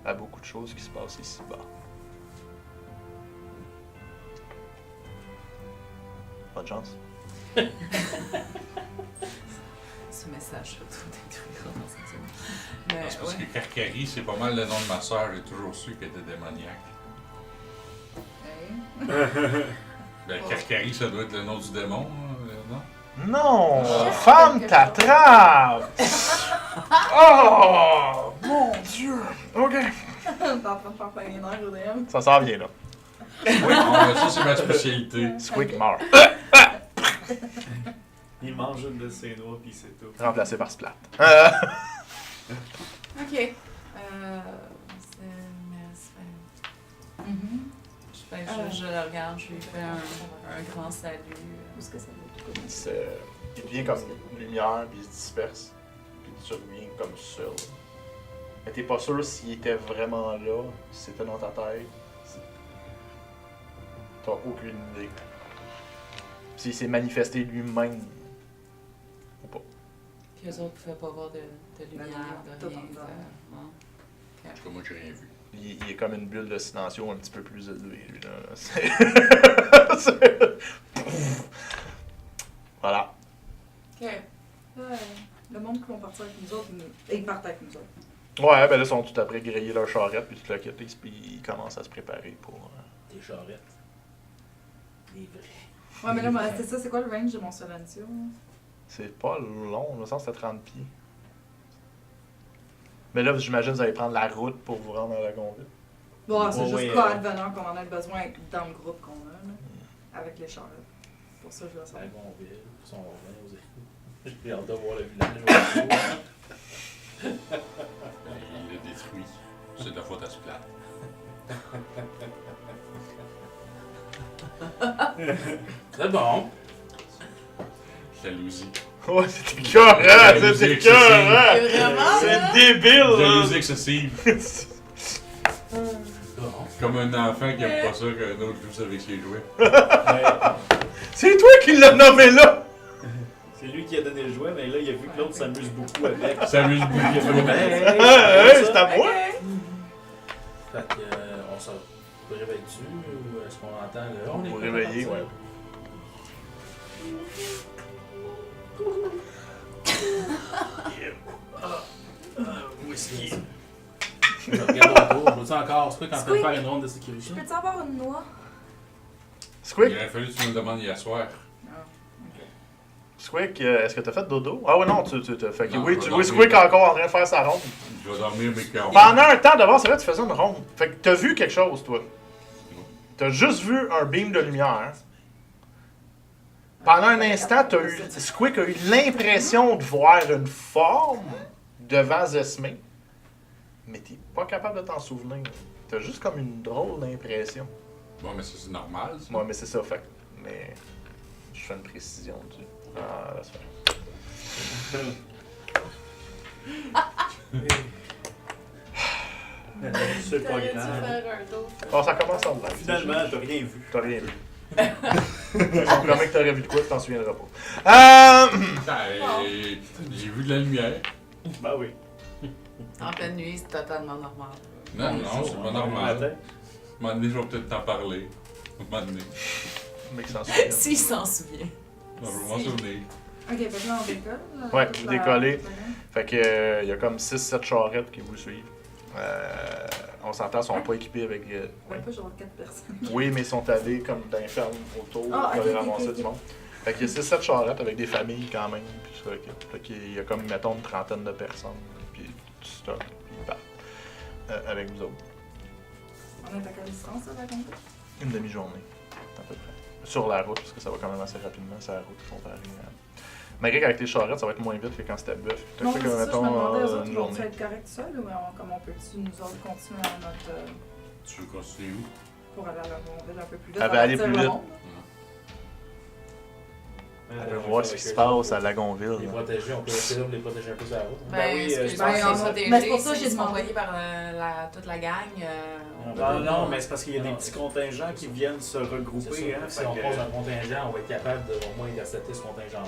à beaucoup de choses qui se passent ici-bas. Bonne chance. Ce message va tout détruire dans cette zone. Mais C'est parce ouais. que Carcari, c'est pas mal le nom de ma soeur. J'ai toujours su qu'elle était démoniaque. Ouais. Ben, Carcari, ça doit être le nom du démon, non? Non! Ah. Femme t'attrape! Oh! Mon Dieu! Ok. T'es en train de faire payer une heure au DM. Ça s'en vient là. Oui, ça, c'est ma spécialité. Squeak meurt. Il mange une de ses noix, puis c'est tout. Remplacé par Splat. Ok. C'est. Mhm. Je le regarde, je lui fais un grand salut. Où est-ce que ça va tout Il devient comme une lumière, puis il se disperse. Puis tu reviens comme seul. Mais t'es pas sûr s'il était vraiment là, si c'était dans ta tête. T'as aucune idée. S'il s'est manifesté lui-même ou pas. Puis eux autres ne pouvaient pas voir de lumière, de tout rien. en bas. Non. En tout cas, moi, j'ai rien vu. Il est comme une bulle de silencio un petit peu plus élevée, lui, là. Voilà. Ok. Le monde qui vont partir avec nous autres, ils partent avec nous autres. Ouais, ben là, ils sont tout après griller leur charrette, puis tout le quitté, puis ils commencent à se préparer pour... Des charrettes. Des vrais. Ouais, mais là, moi, c'est ça, c'est quoi le range de mon Solancio? C'est pas long, je me sens que c'était 30 pieds. Mais là, j'imagine que vous allez prendre la route pour vous rendre à la Lagonville. Bon, c'est Ouais, juste ouais, pas advenant qu'on en ait besoin dans le groupe qu'on a, là, avec les charrettes. Pour ça, je veux À savoir. Gonville, ils sont revenus aux écoutes. J'ai hâte de voir le village. Il l'a détruit. C'est de la faute à Splat. C'est bon. Jalousie. Ouais, c'est écœurant, Jalousie c'est écœurant! C'est vraiment, C'est là? débile, Jalousie là! excessive. Bon. Comme un enfant qui aime pas ça qu'un autre joue avec ses jouets. C'est toi qui l'as nommé là! C'est lui qui a donné le jouet, mais là, il a vu que l'autre s'amuse beaucoup avec. Ça amuse Il a beaucoup. fait, Hey, c'est à moi! Fait que, on se réveille-tu ou est-ce qu'on entend le. On est vous prêt à réveiller, partir? ouais. Whisky. Je regarde autour, je me dis encore, c'est quoi quand on train de faire une ronde de sécurité? Je peux-tu avoir une noix? Squeak, Il aurait fallu que tu me le demandes hier soir. Squeak, est-ce que t'as fait dodo? Ah ouais, non, tu t'as fait que Non, oui, je tu vais vois dormir. Squeak encore en train de faire sa ronde. Je vais dormir mes cœurs. Pendant un temps, d'abord, c'est vrai, tu faisais une ronde. Fait que t'as vu quelque chose, toi. T'as juste vu un beam de lumière. Pendant un instant, Squeak a eu l'impression de voir une forme devant Zesmé. Mais t'es pas capable de t'en souvenir. T'as juste comme une drôle d'impression. Bon, mais ça, c'est normal, ça. Moi, mais c'est ça, fait. Mais je fais une précision du. Ah, laisse faire. C'est pas T'aurais dû grave. faire un dos. Bon, ça commence en vrai. Finalement, t'as rien vu. T'as rien vu. Je te promets que t'aurais vu de quoi, tu t'en souviendras pas. Hey, j'ai vu de la lumière. Bah oui. En pleine nuit, c'est totalement normal. Non, non, c'est pas normal. À un moment donné, je vais peut-être t'en parler. À un moment donné. Mec, s'en souvient. S'il s'en souvient. Non, je vais m'en souvenir. Ok, fait que là, on décolle. là, Ouais, avec vous la- décollez. Fait que il y a comme 6-7 charrettes qui vous suivent. On s'entend, ils sont pas équipés avec. Ouais, pas genre 4 personnes. Oui, mais ils sont allés comme d'un ferme autour Ah, pour aller ok, ramasser ok, du ok. monde. Fait qu'il y a 6-7 charrettes avec des familles quand même. Puis ça, fait qu'il y a comme, mettons, une trentaine de personnes. Puis du stock. Puis ils partent avec vous autres. On est à quelle distance, là, la compte? Une demi-journée, à peu près. Sur la route, parce que ça va quand même assez rapidement, c'est la route comparée à... Malgré qu'avec les charrettes, ça va être moins vite que quand c'était bœuf. Non, Fait mais que, c'est ça, je me demandais, eux autres, une ils vont journée. être corrects seuls ou comme on peut-tu nous autres continuer à notre. Tu veux continuer où? Pour aller à la ville un peu plus vite? Elle va aller avertir plus le vite. monde? On veut voir ce qui se passe à Lagonville. Les protéger, on peut essayer de les protéger un peu sur la route. Ben oui, excuse-moi, je pense c'est que- protégé, mais c'est pour ça que j'ai s'ils sont demandé. envoyés par toute la gang. Non, non, mais c'est parce qu'il y a des petits contingents qui viennent se regrouper. Hein, Si fait on que- pose un contingent, on va être capable de au moins intercepter ce contingent-là.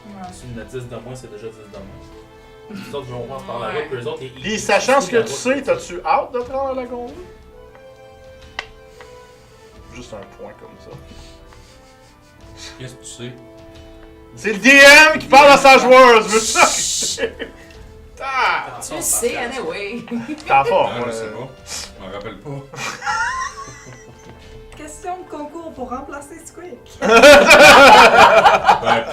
Ouais. Si on a 10 de moins, c'est déjà 10 de moins. Les autres vont voir par la route, puis eux autres, ils. Puis, sachant ce que la tu route. sais, t'as-tu hâte de te rendre à Lagonville? Juste un point comme ça. Qu'est-ce que tu sais? C'est le DM qui parle à sa joueuse, veux ça? Ah! Tu le sais, anyway. T'as fort, Ah, moi. je sais pas. Je m'en rappelle pas. Question de concours pour remplacer Squeak. Ben,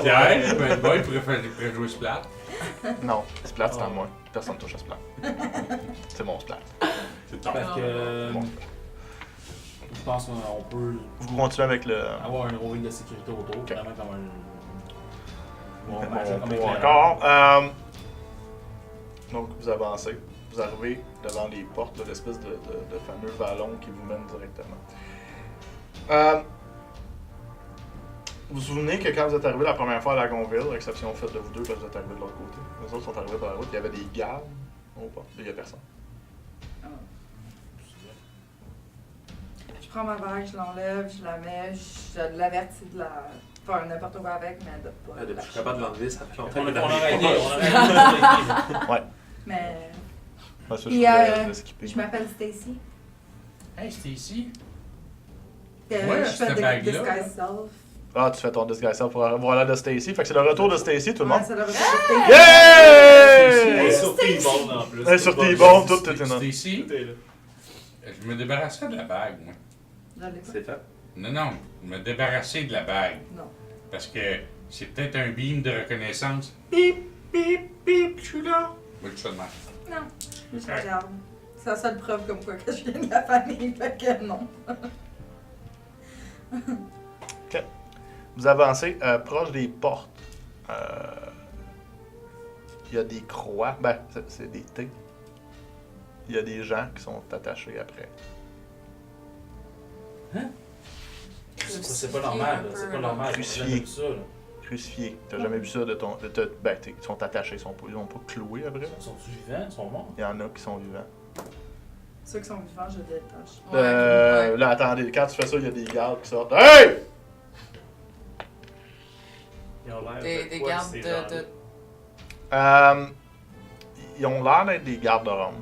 Pierre, ben, il pourrait jouer Splat. Non, Splat, c'est à moi. Personne touche à Splat. C'est mon Splat. C'est ton. Fait que. Bon. Je pense qu'on peut Vous continuez avec le... avoir un rôle de sécurité autour, Ok. vraiment comme un. Bon, comme pour éclaireur. encore. Donc, vous avancez. Vous arrivez devant les portes de l'espèce de fameux vallon qui vous mène directement. Vous vous souvenez que quand vous êtes arrivé la première fois à Lagonville, à exception faite de vous deux, parce que vous êtes arrivés de l'autre côté, les autres sont arrivés par la route, il y avait des gardes aux portes. Il n'y a personne. Je prends ma bague, je l'enlève, je la mets, je l'avertis de la faire n'importe quoi avec, mais de pas. Depuis que je suis capable de l'enlever, ça fait longtemps On que aurait aidé, on aurait aidé. Mais Parce que Et, je voulais skipper. je m'appelle Stacy. Hey, c'était ici. Je Ouais, fais cette de bague-là, disguise self. Ah, tu fais ton disguise self pour avoir l'air de Stacy. Fait que c'est le retour de Stacy, tout le Ouais, monde. ça devrait être Elle est Yeah! sur T-Bone en plus. Elle est sur T-Bone, tout est C'était ici. Tout est là. Je me débarrassais de la bague, moi. Je l'ai pas. C'est fait. Non, je me débarrassais de la bague. Non. Parce que c'est peut-être un beam de reconnaissance. Bip, bip, bip, je suis là. Moi, je suis de même. Non, je regarde. C'est la seule preuve comme quoi que je viens de la famille, fait que non. Vous avancez proche des portes. Il y a des croix. Ben, c'est des T. Il y a des gens qui sont attachés après. C'est pas normal, là. C'est pas normal. Crucifié. J'ai jamais vu ça, là. Crucifiés. T'as jamais vu ça de ton. Ben, ils sont attachés, ils sont pas cloués après. Ils sont-tu vivants? Ils sont morts? Il y en a qui sont vivants. Ceux qui sont vivants, je détache. Ouais. Là, attendez, quand tu fais ça, il y a des gardes qui sortent. Hey! Ils ont l'air Des quoi, gardes ces de. gens-là? Ils ont l'air d'être des gardes de Rome.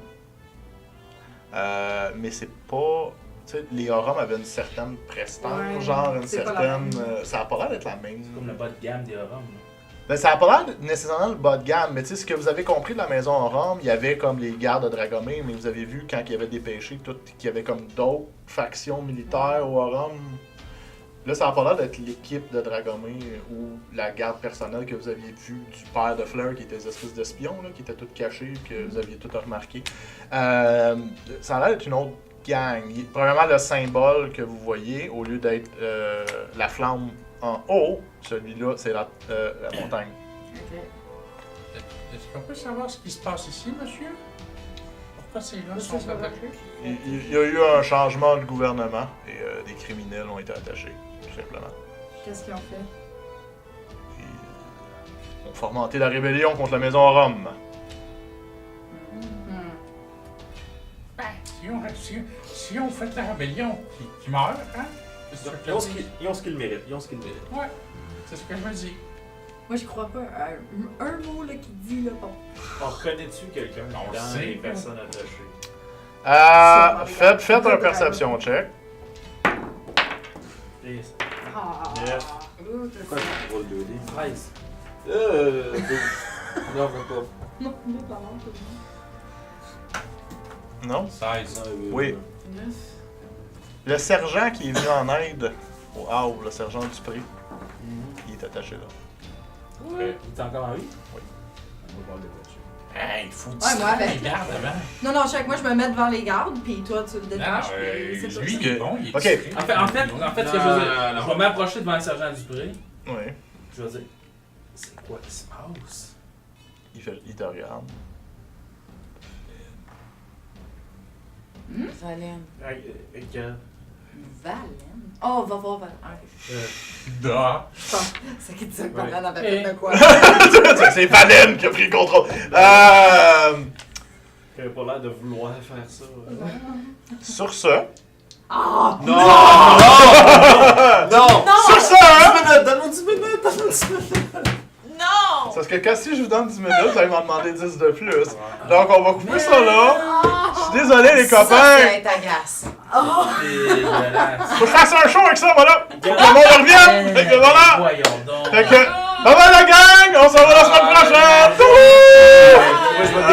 Mais c'est pas. Tu sais, les Orums avaient une certaine prestance, Ouais, genre une c'est pas la certaine. même. Ça a pas l'air d'être la même. C'est comme le bas de gamme des Orums, là. Ben, ça a pas l'air nécessairement le bas de gamme, mais tu sais, ce que vous avez compris de la maison en Rome, il y avait comme les gardes de Dragomir, mais vous avez vu quand il y avait dépêché qu'il y avait comme d'autres factions militaires au Rome. Là, ça a pas l'air d'être l'équipe de Dragomir ou la garde personnelle que vous aviez vue du père de Fleur, qui était des espèces d'espions, là, qui étaient tous cachés, que vous aviez tout remarqué. Ça a l'air d'être une autre gang. Premièrement, le symbole que vous voyez, au lieu d'être la flamme en haut, celui-là, c'est la montagne. Ok. Est-ce qu'on peut savoir ce qui se passe ici, monsieur? Pourquoi ces gens Parce que sont je vais attachés? Il y a eu un changement de gouvernement et des criminels ont été attachés, tout simplement. Qu'est-ce qu'ils ont fait? Ils ont fomenté la rébellion contre la maison en Rome. Ben, si on fait la rébellion, qui meurt, hein? C'est ce que Ils ont je ce dis. qu'ils ont ce qu'ils méritent. Ils ont ce qu'ils méritent. Ouais, c'est ce que je me dis. Moi, je crois pas. Un mot là, qui dit, là, bon. On reconnaît-tu quelqu'un On le dans sait, les hein. personnes attachées? Faites un perception check. Et- Ah. Neuf. Pourquoi tu roules 2D? 13. Non, même pas. Non, mais pas mal, tout le monde. Non? 16. Oui. Le sergent qui est venu en aide au Havre, le sergent Dupré, il est attaché là. Ouais. Il est encore en vie? Oui. On va voir le détacher. Hey, il faut moi, distraire avec- les gardes avant. Non, non, check, moi, je me mets devant les gardes, puis toi, tu le Non, détaches, puis c'est tout. lui, il est bon, il est Ok. discret. En fait, ce que je veux dire, je vais m'approcher devant le sergent Dupré. Oui. Je vais dire, c'est quoi qui se passe? Il te regarde. Valène. Regarde. Valène. Oh, va voir Valène. Ah, ok. Da. C'est qui disait que Ouais. Valène avait fait de quoi? C'est Valène qui a pris le contrôle. Il avait pas l'air de vouloir faire ça. Sur ce. Ah! Non! Non! Sur ça, hein? Donne-moi 10 minutes! Donne-moi 10 minutes! Non! C'est parce que quand si je vous donne 10 minutes, vous allez m'en demander 10 de plus. Donc on va couper ça là. Je suis désolé les Ça, copains. c'est agace. Dégueulasse. Faut que je fasse un show avec ça, voilà. Faut que le monde revienne. Fait que voilà. Voyons donc. Fait que, bye bye la gang. On se revoit la semaine prochaine. Wouhou! Moi, je vais